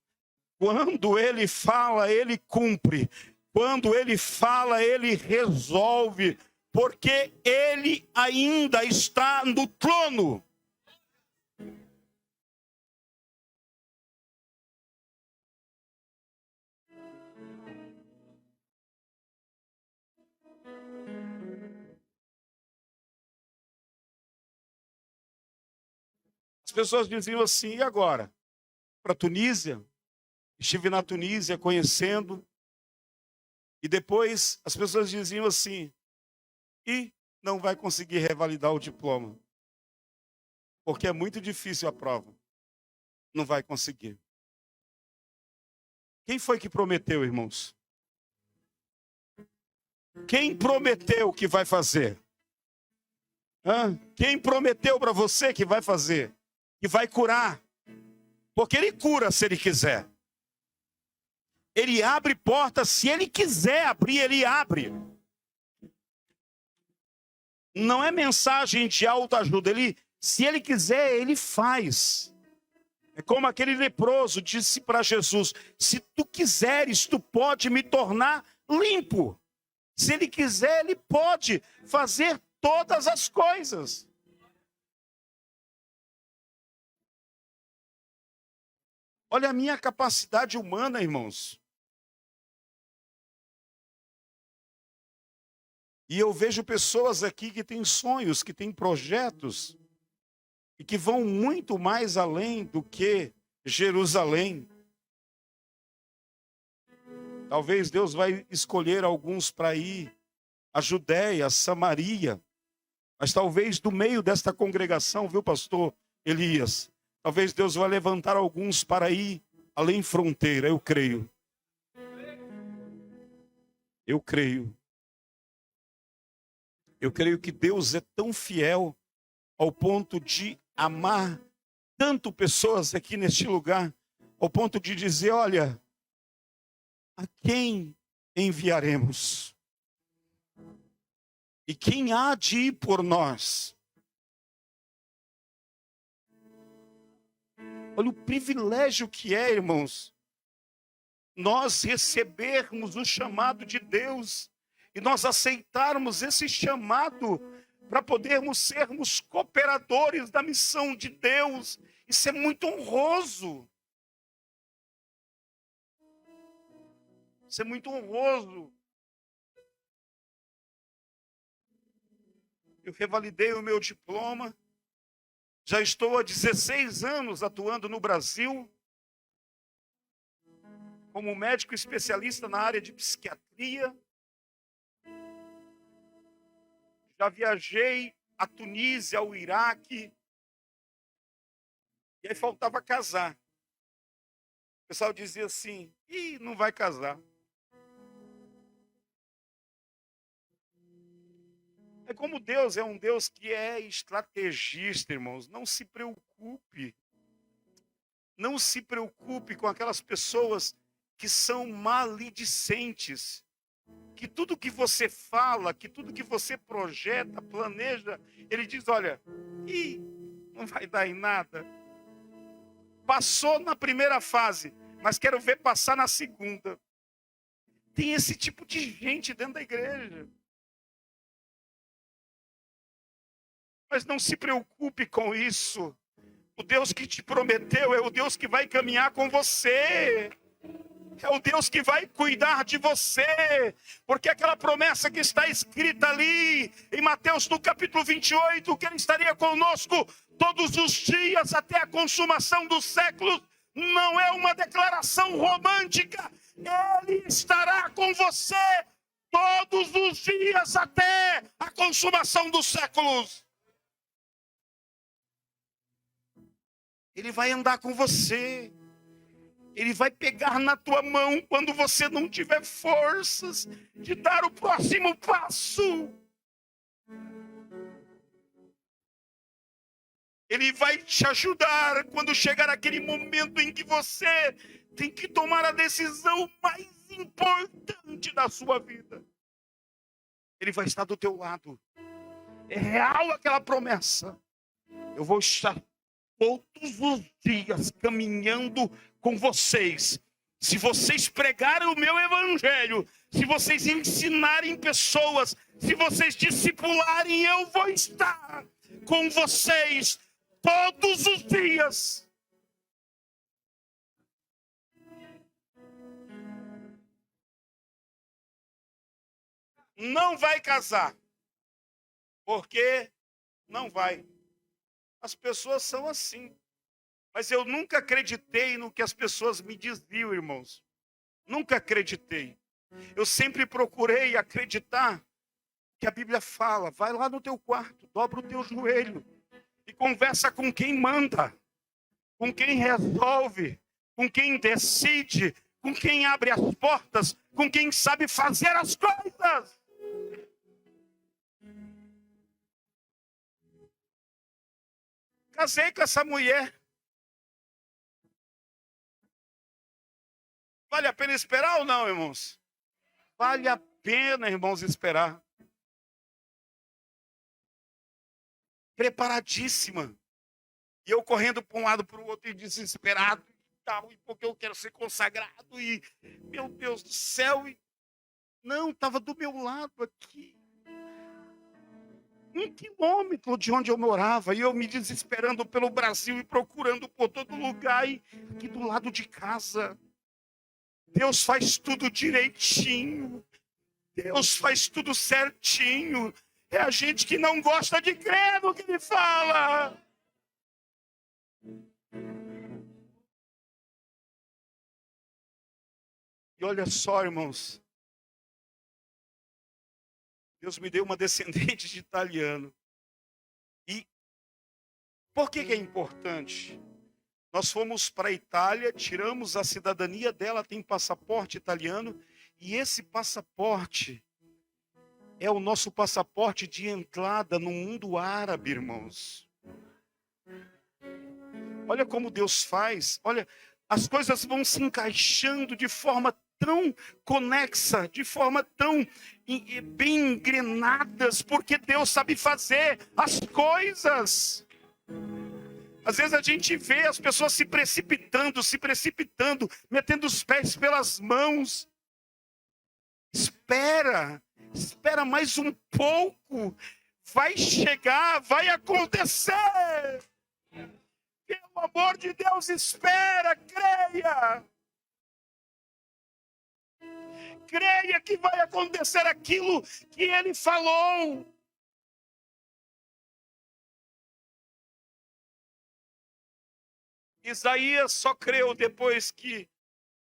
Quando Ele fala, Ele cumpre. Quando Ele fala, Ele resolve. Porque Ele ainda está no trono. As pessoas diziam assim, e agora? Para a Tunísia? Estive na Tunísia conhecendo. E depois as pessoas diziam assim, e não vai conseguir revalidar o diploma. Porque é muito difícil a prova. Não vai conseguir. Quem foi que prometeu, irmãos? Quem prometeu que vai fazer? Quem prometeu para você que vai fazer? Que vai curar? Porque Ele cura se Ele quiser. Ele abre portas, se Ele quiser abrir, Ele abre. Não é mensagem de autoajuda. Se Ele quiser, Ele faz. É como aquele leproso disse para Jesus, se tu quiseres, tu pode me tornar limpo. Se Ele quiser, Ele pode fazer todas as coisas. Olha a minha capacidade humana, irmãos. E eu vejo pessoas aqui que têm sonhos, que têm projetos, e que vão muito mais além do que Jerusalém. Talvez Deus vai escolher alguns para ir à Judéia, a Samaria. Mas talvez do meio desta congregação, viu, pastor Elias? Talvez Deus vai levantar alguns para ir além fronteira, eu creio. Eu creio. Eu creio que Deus é tão fiel ao ponto de amar tanto pessoas aqui neste lugar, ao ponto de dizer, olha, a quem enviaremos? E quem há de ir por nós? Olha o privilégio que é, irmãos, nós recebermos o chamado de Deus e nós aceitarmos esse chamado para podermos sermos cooperadores da missão de Deus. Isso é muito honroso. Isso é muito honroso. Eu revalidei o meu diploma. Já estou há 16 anos atuando no Brasil como médico especialista na área de psiquiatria. Já viajei à Tunísia, ao Iraque. E aí faltava casar. O pessoal dizia assim, não vai casar. É como Deus é um Deus que é estrategista, irmãos. Não se preocupe. Não se preocupe com aquelas pessoas que são maledicentes. Que tudo que você fala, que tudo que você projeta, planeja, ele diz, olha, não vai dar em nada. Passou na primeira fase, mas quero ver passar na segunda. Tem esse tipo de gente dentro da igreja. Mas não se preocupe com isso. O Deus que te prometeu é o Deus que vai caminhar com você. É o Deus que vai cuidar de você. Porque aquela promessa que está escrita ali em Mateus no capítulo 28, que Ele estaria conosco todos os dias até a consumação dos séculos, não é uma declaração romântica. Ele estará com você todos os dias até a consumação dos séculos. Ele vai andar com você. Ele vai pegar na tua mão quando você não tiver forças de dar o próximo passo. Ele vai te ajudar quando chegar aquele momento em que você tem que tomar a decisão mais importante da sua vida. Ele vai estar do teu lado. É real aquela promessa. Eu vou estar todos os dias caminhando com vocês. Se vocês pregarem o meu evangelho, se vocês ensinarem pessoas, se vocês discipularem, eu vou estar com vocês todos os dias. Não vai casar, porque não vai. As pessoas são assim. Mas eu nunca acreditei no que as pessoas me diziam, irmãos. Nunca acreditei. Eu sempre procurei acreditar que a Bíblia fala. Vai lá no teu quarto, dobra o teu joelho e conversa com quem manda, com quem resolve, com quem decide, com quem abre as portas, com quem sabe fazer as coisas. Casei com essa mulher. Vale a pena esperar ou não, irmãos? Vale a pena, irmãos, esperar. Preparadíssima. E eu correndo para um lado para o outro e desesperado. E porque eu quero ser consagrado. E, meu Deus do céu. Não, estava do meu lado aqui. 1 quilômetro de onde eu morava, e eu me desesperando pelo Brasil e procurando por todo lugar, e aqui do lado de casa. Deus faz tudo direitinho, Deus faz tudo certinho. É a gente que não gosta de crer no que Ele fala. E olha só, irmãos, Deus me deu uma descendente de italiano. E por que é importante? Nós fomos para a Itália, tiramos a cidadania dela, tem passaporte italiano, e esse passaporte é o nosso passaporte de entrada no mundo árabe, irmãos. Olha como Deus faz, olha, as coisas vão se encaixando de forma tão conexa, de forma tão bem engrenadas, porque Deus sabe fazer as coisas. Às vezes a gente vê as pessoas se precipitando, metendo os pés pelas mãos. Espera mais um pouco, vai chegar, vai acontecer. Pelo amor de Deus, espera, creia. Creia que vai acontecer aquilo que Ele falou. Isaías só creu depois que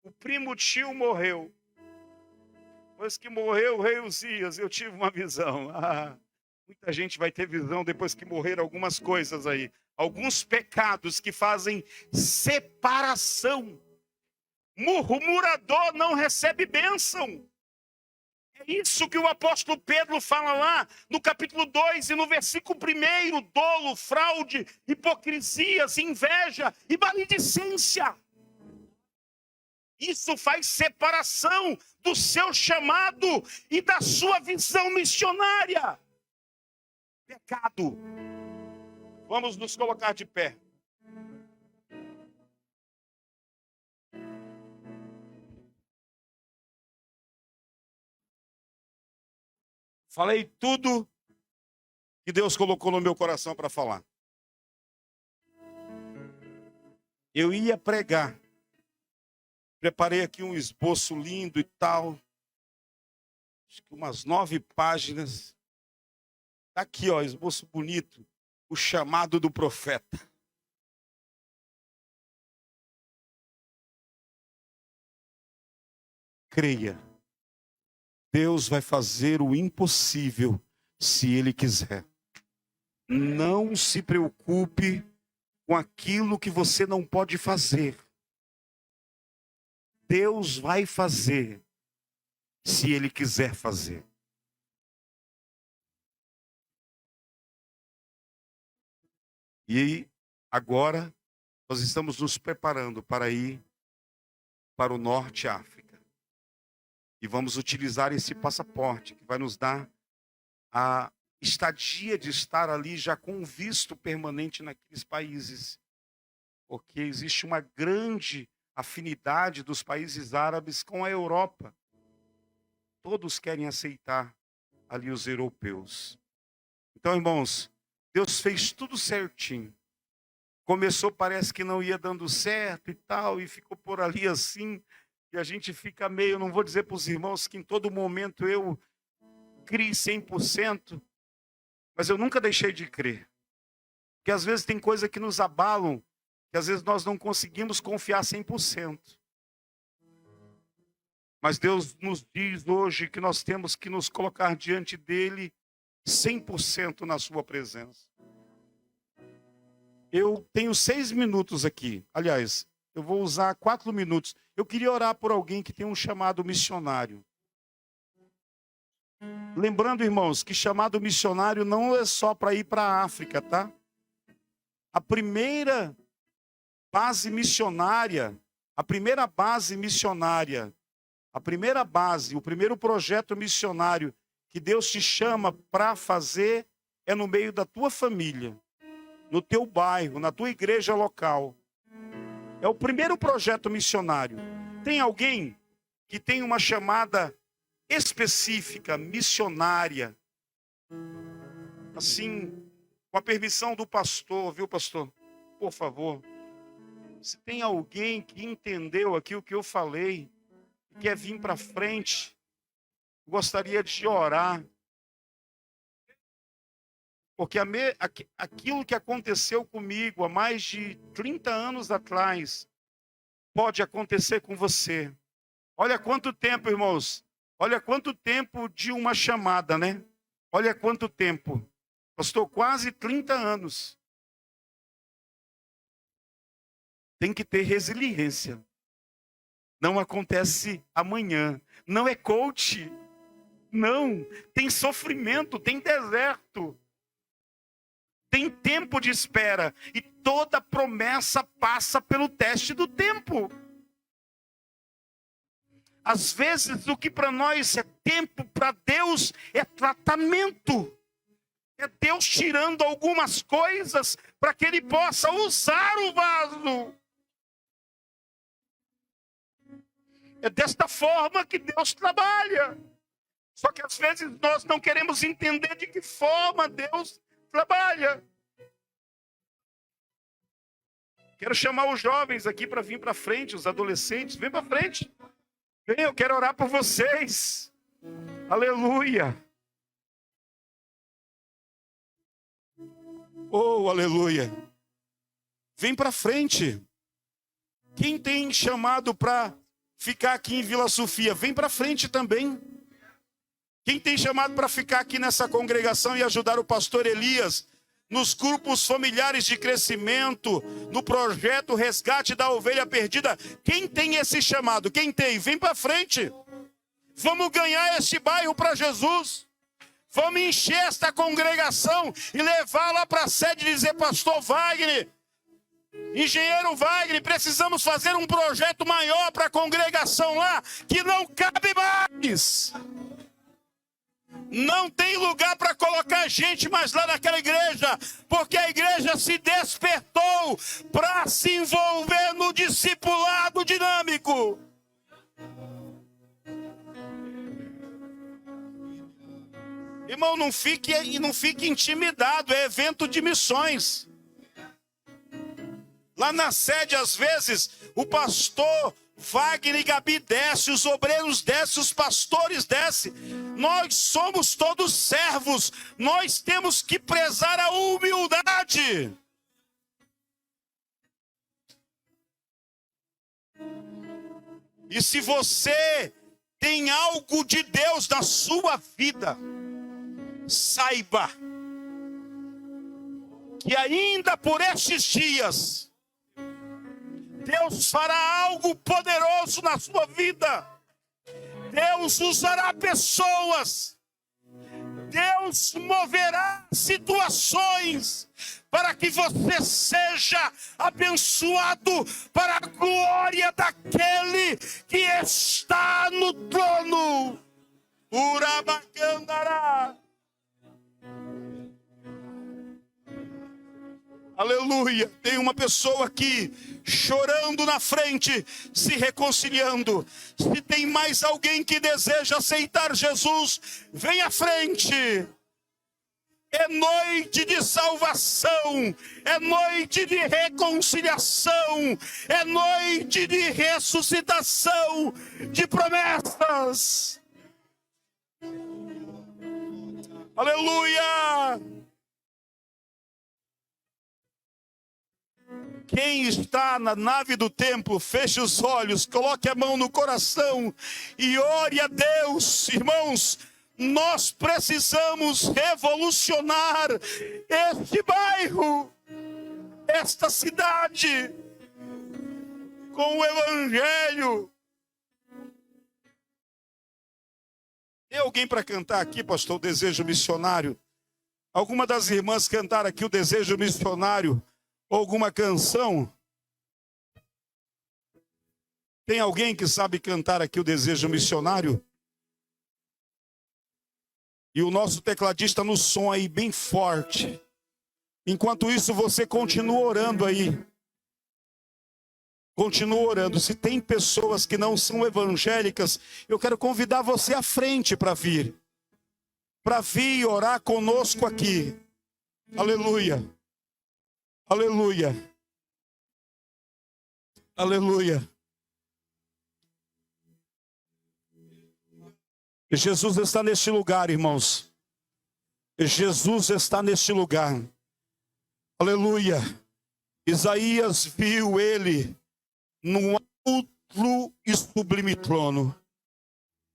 o primo tio morreu. Depois que morreu o rei Uzias, eu tive uma visão. Muita gente vai ter visão depois que morrer algumas coisas aí. Alguns pecados que fazem separação. Murmurador não recebe bênção. É isso que o apóstolo Pedro fala lá no capítulo 2 e no versículo 1: dolo, fraude, hipocrisias, inveja e maledicência. Isso faz separação do seu chamado e da sua visão missionária. Pecado. Vamos nos colocar de pé. Falei tudo que Deus colocou no meu coração para falar. Eu ia pregar. Preparei aqui um esboço lindo e tal. Acho que umas 9 páginas. Está aqui, ó, esboço bonito. O chamado do profeta. Creia. Deus vai fazer o impossível se Ele quiser. Não se preocupe com aquilo que você não pode fazer. Deus vai fazer se Ele quiser fazer. E agora nós estamos nos preparando para ir para o Norte África. E vamos utilizar esse passaporte que vai nos dar a estadia de estar ali já com um visto permanente naqueles países. Porque existe uma grande afinidade dos países árabes com a Europa. Todos querem aceitar ali os europeus. Então, irmãos, Deus fez tudo certinho. Começou, parece que não ia dando certo e tal, e ficou por ali assim. E a gente fica meio, não vou dizer para os irmãos que em todo momento eu criei 100%, mas eu nunca deixei de crer. Porque às vezes tem coisa que nos abalam, que às vezes nós não conseguimos confiar 100%. Mas Deus nos diz hoje que nós temos que nos colocar diante dele 100% na sua presença. Eu tenho 6 minutos aqui. Aliás, eu vou usar 4 minutos. Eu queria orar por alguém que tem um chamado missionário. Lembrando, irmãos, que chamado missionário não é só para ir para a África, tá? A primeira base missionária, o primeiro projeto missionário que Deus te chama para fazer é no meio da tua família, no teu bairro, na tua igreja local. É o primeiro projeto missionário. Tem alguém que tem uma chamada específica, missionária? Assim, com a permissão do pastor, viu, pastor? Por favor. Se tem alguém que entendeu aqui o que eu falei, e quer vir para frente, gostaria de orar. Porque aquilo que aconteceu comigo há mais de 30 anos atrás, pode acontecer com você. Olha quanto tempo, irmãos. Olha quanto tempo de uma chamada, né? Olha quanto tempo. Pastor, quase 30 anos. Tem que ter resiliência. Não acontece amanhã. Não é coach. Não. Tem sofrimento, tem deserto. Tem tempo de espera. E toda promessa passa pelo teste do tempo. Às vezes, o que para nós é tempo, para Deus é tratamento. É Deus tirando algumas coisas para que Ele possa usar o vaso. É desta forma que Deus trabalha. Só que às vezes nós não queremos entender de que forma Deus trabalha. Quero chamar os jovens aqui para vir para frente, os adolescentes. Vem para frente. Vem, eu quero orar por vocês. Aleluia. Oh, aleluia. Vem para frente. Quem tem chamado para ficar aqui em Vila Sofia, vem para frente também. Quem tem chamado para ficar aqui nessa congregação e ajudar o pastor Elias nos grupos familiares de crescimento, no projeto Resgate da Ovelha Perdida. Quem tem esse chamado? Quem tem? Vem para frente. Vamos ganhar este bairro para Jesus. Vamos encher esta congregação e levar lá para a sede e dizer: pastor Wagner, engenheiro Wagner, precisamos fazer um projeto maior para a congregação lá, que não cabe mais. Não tem lugar para colocar gente mais lá naquela igreja, porque a igreja se despertou para se envolver no discipulado dinâmico. Irmão, não fique intimidado, é evento de missões. Lá na sede, às vezes, o pastor Wagner e Gabi desce, os obreiros descem, os pastores descem. Nós somos todos servos, nós temos que prezar a humildade. E se você tem algo de Deus na sua vida, saiba que ainda por estes dias, Deus fará algo poderoso na sua vida. Deus usará pessoas. Deus moverá situações para que você seja abençoado para a glória daquele que está no trono. Urabacandará. Aleluia. Tem uma pessoa aqui chorando na frente, se reconciliando. Se tem mais alguém que deseja aceitar Jesus, vem à frente. É noite de salvação, é noite de reconciliação, é noite de ressuscitação, de promessas. Aleluia! Quem está na nave do templo, feche os olhos, coloque a mão no coração e ore a Deus. Irmãos, nós precisamos revolucionar este bairro, esta cidade, com o Evangelho. Tem alguém para cantar aqui, pastor, o desejo missionário? Alguma das irmãs cantar aqui o desejo missionário? Ou alguma canção? Tem alguém que sabe cantar aqui o desejo missionário? E o nosso tecladista no som aí bem forte. Enquanto isso, você continua orando aí. Continua orando. Se tem pessoas que não são evangélicas, eu quero convidar você à frente para vir. Para vir orar conosco aqui. Aleluia. Aleluia. Aleluia. Jesus está neste lugar, irmãos. Jesus está neste lugar. Aleluia. Isaías viu ele num alto e sublime trono.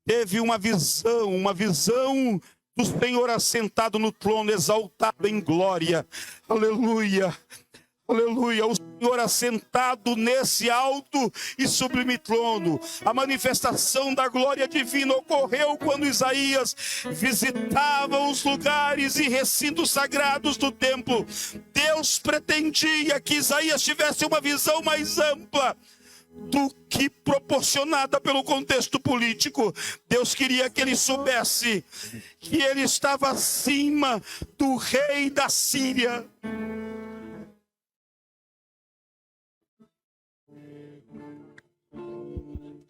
Teve uma visão do Senhor assentado no trono, exaltado em glória. Aleluia. Aleluia, o Senhor assentado nesse alto e sublime trono. A manifestação da glória divina ocorreu quando Isaías visitava os lugares e recintos sagrados do templo. Deus pretendia que Isaías tivesse uma visão mais ampla do que proporcionada pelo contexto político. Deus queria que ele soubesse que ele estava acima do rei da Síria.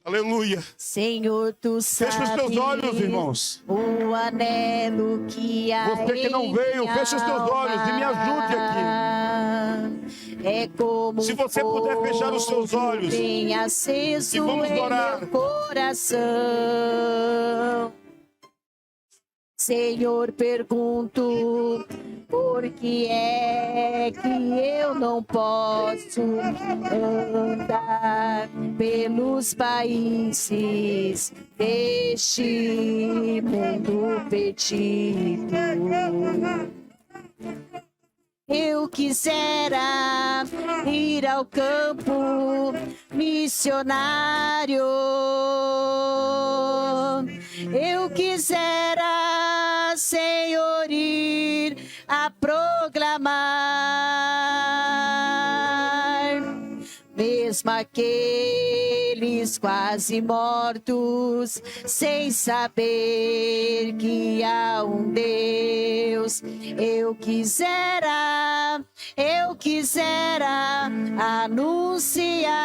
Aleluia. Senhor, tu sabes. Feche os teus olhos, irmãos. O anelo que há. Você que não veio, feche os teus olhos e me ajude aqui. É como se você puder fechar os seus olhos tem aceso e vamos orar. Em meu coração. Senhor, pergunto, por que é que eu não posso andar pelos países deste mundo perdido? Eu quisera ir ao campo missionário. Eu quisera, Senhor, ir a proclamar, mesmo aqueles quase mortos, sem saber que há um Deus. Eu quisera anunciar.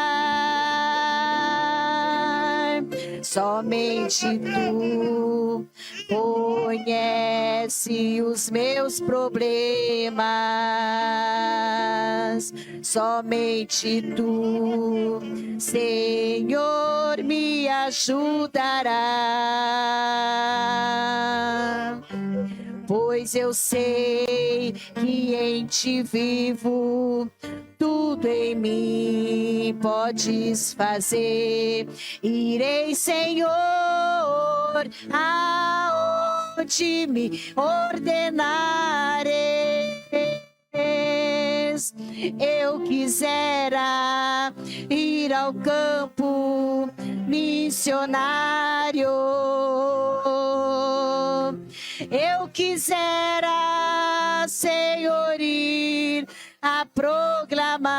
Somente tu conhece os meus problemas. Somente tu, Senhor, me ajudará. Pois eu sei que em ti vivo, tudo em mim podes fazer. Irei, Senhor, aonde me ordenares. Eu quisera ir ao campo missionário. Eu quisera, Senhor, ir a proclamar,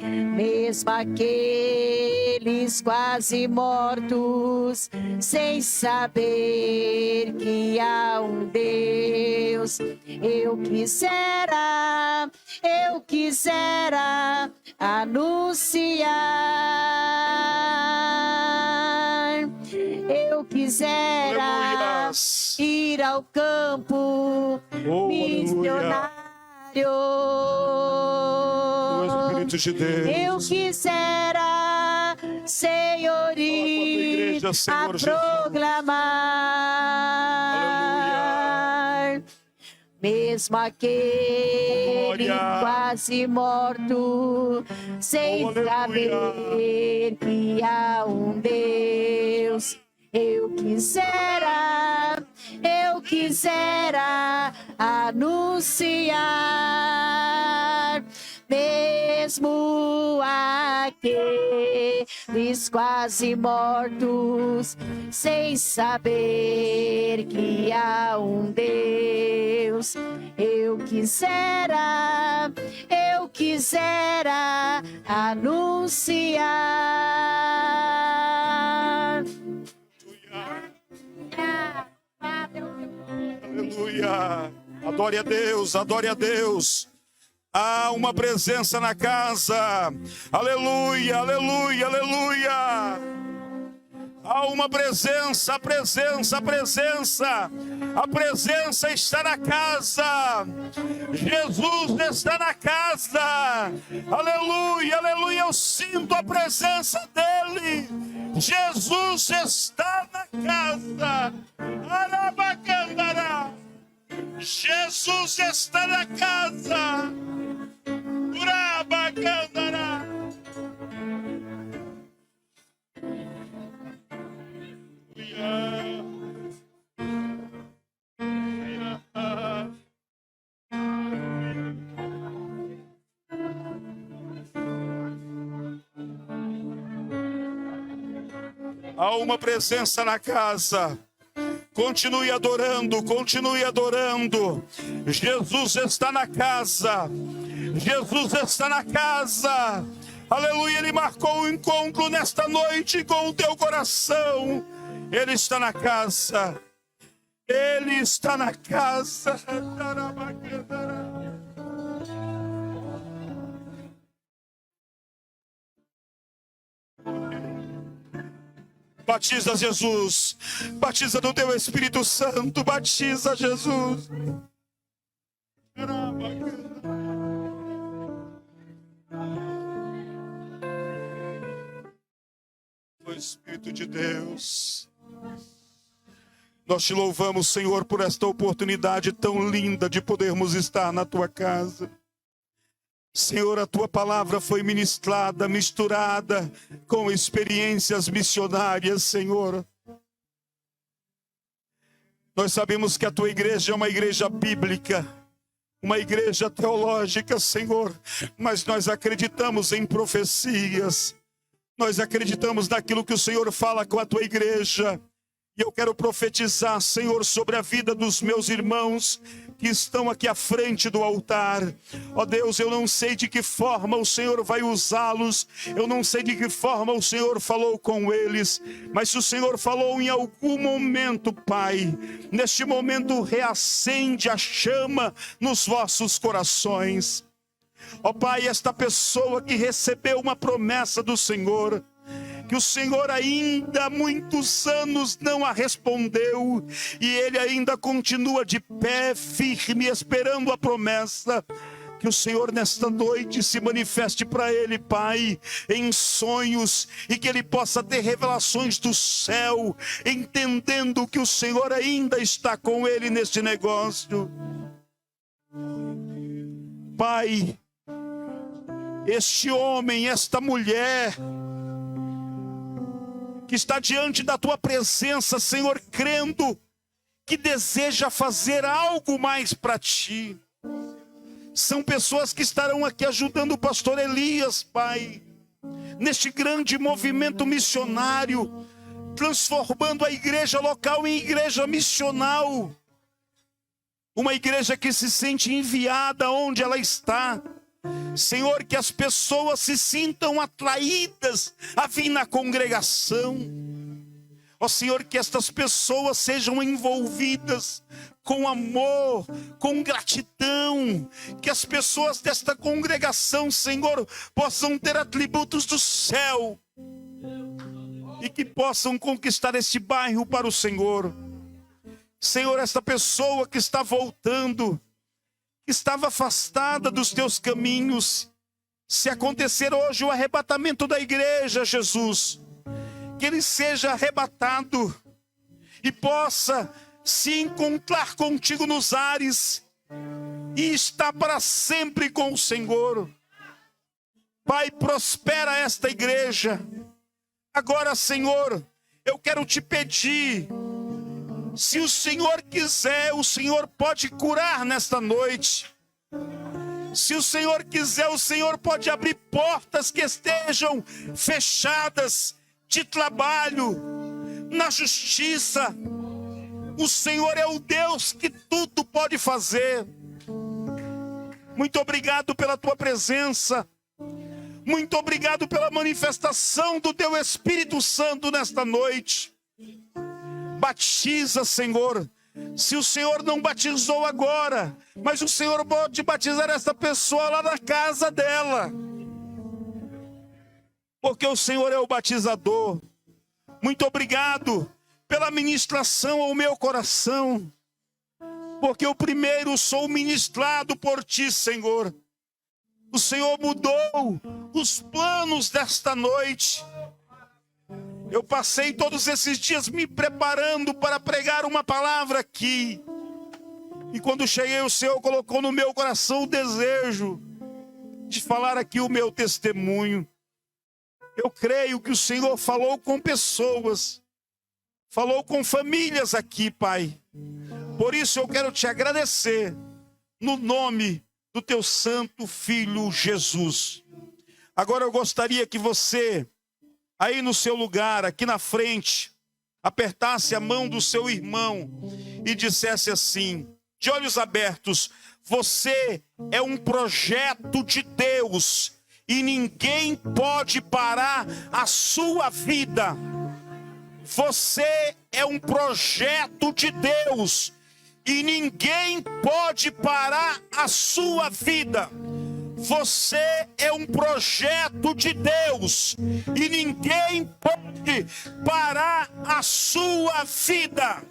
mesmo aqueles quase mortos, sem saber que há um Deus. Eu quisera anunciar. Eu quisera ir ao campo missionário. Espírito de Deus. Eu quisera, Senhor, ir a proclamar, mesmo aquele quase morto, sem saber que há um Deus. Eu quisera anunciar, mesmo aqueles quase mortos, sem saber que há um Deus. Eu quisera anunciar. Aleluia. Adore a Deus, adore a Deus. Há uma presença na casa. Aleluia, aleluia, aleluia. Há uma presença, a presença está na casa. Jesus está na casa. Aleluia, aleluia. Eu sinto a presença dele. Jesus está na casa. Arabacandará. Jesus está na casa. Urabacandará. Há uma presença na casa. Continue adorando, continue adorando. Jesus está na casa. Jesus está na casa. Aleluia, Ele marcou um encontro nesta noite com o teu coração. Ele está na casa. Ele está na casa. Batiza Jesus, batiza no teu Espírito Santo, batiza Jesus. O Espírito de Deus, nós te louvamos, Senhor, por esta oportunidade tão linda de podermos estar na tua casa. Senhor, a tua palavra foi ministrada, misturada com experiências missionárias, Senhor. Nós sabemos que a tua igreja é uma igreja bíblica, uma igreja teológica, Senhor, mas nós acreditamos em profecias, nós acreditamos naquilo que o Senhor fala com a tua igreja. E eu quero profetizar, Senhor, sobre a vida dos meus irmãos que estão aqui à frente do altar. Ó Deus, eu não sei de que forma o Senhor vai usá-los, eu não sei de que forma o Senhor falou com eles, mas se o Senhor falou em algum momento, Pai, neste momento reacende a chama nos vossos corações. Ó Pai, esta pessoa que recebeu uma promessa do Senhor, que o Senhor ainda há muitos anos não a respondeu, e ele ainda continua de pé, firme, esperando a promessa, que o Senhor nesta noite se manifeste para ele, Pai, em sonhos, e que ele possa ter revelações do céu, entendendo que o Senhor ainda está com ele neste negócio. Pai, este homem, esta mulher, que está diante da tua presença, Senhor, crendo que deseja fazer algo mais para ti. São pessoas que estarão aqui ajudando o pastor Elias, Pai, neste grande movimento missionário, transformando a igreja local em igreja missional. Uma igreja que se sente enviada onde ela está. Senhor, que as pessoas se sintam atraídas a vir na congregação. Ó Senhor, que estas pessoas sejam envolvidas com amor, com gratidão. Que as pessoas desta congregação, Senhor, possam ter atributos do céu. E que possam conquistar este bairro para o Senhor. Senhor, esta pessoa que está voltando, que estava afastada dos teus caminhos, se acontecer hoje o arrebatamento da igreja, Jesus, que ele seja arrebatado e possa se encontrar contigo nos ares e estar para sempre com o Senhor. Pai, prospera esta igreja. Agora, Senhor, eu quero te pedir, se o Senhor quiser, o Senhor pode curar nesta noite. Se o Senhor quiser, o Senhor pode abrir portas que estejam fechadas de trabalho, na justiça. O Senhor é o Deus que tudo pode fazer. Muito obrigado pela tua presença. Muito obrigado pela manifestação do teu Espírito Santo nesta noite. Batiza, Senhor. Se o Senhor não batizou agora, mas o Senhor pode batizar essa pessoa lá na casa dela, porque o Senhor é o batizador. Muito obrigado pela ministração ao meu coração, porque eu primeiro sou ministrado por ti, Senhor. O Senhor mudou os planos desta noite. Eu passei todos esses dias me preparando para pregar uma palavra aqui. E quando cheguei, o Senhor colocou no meu coração o desejo de falar aqui o meu testemunho. Eu creio que o Senhor falou com pessoas, falou com famílias aqui, Pai. Por isso eu quero te agradecer no nome do teu santo Filho Jesus. Agora eu gostaria que você, aí no seu lugar, aqui na frente, apertasse a mão do seu irmão e dissesse assim, de olhos abertos: você é um projeto de Deus e ninguém pode parar a sua vida. Você é um projeto de Deus e ninguém pode parar a sua vida. Você é um projeto de Deus e ninguém pode parar a sua vida.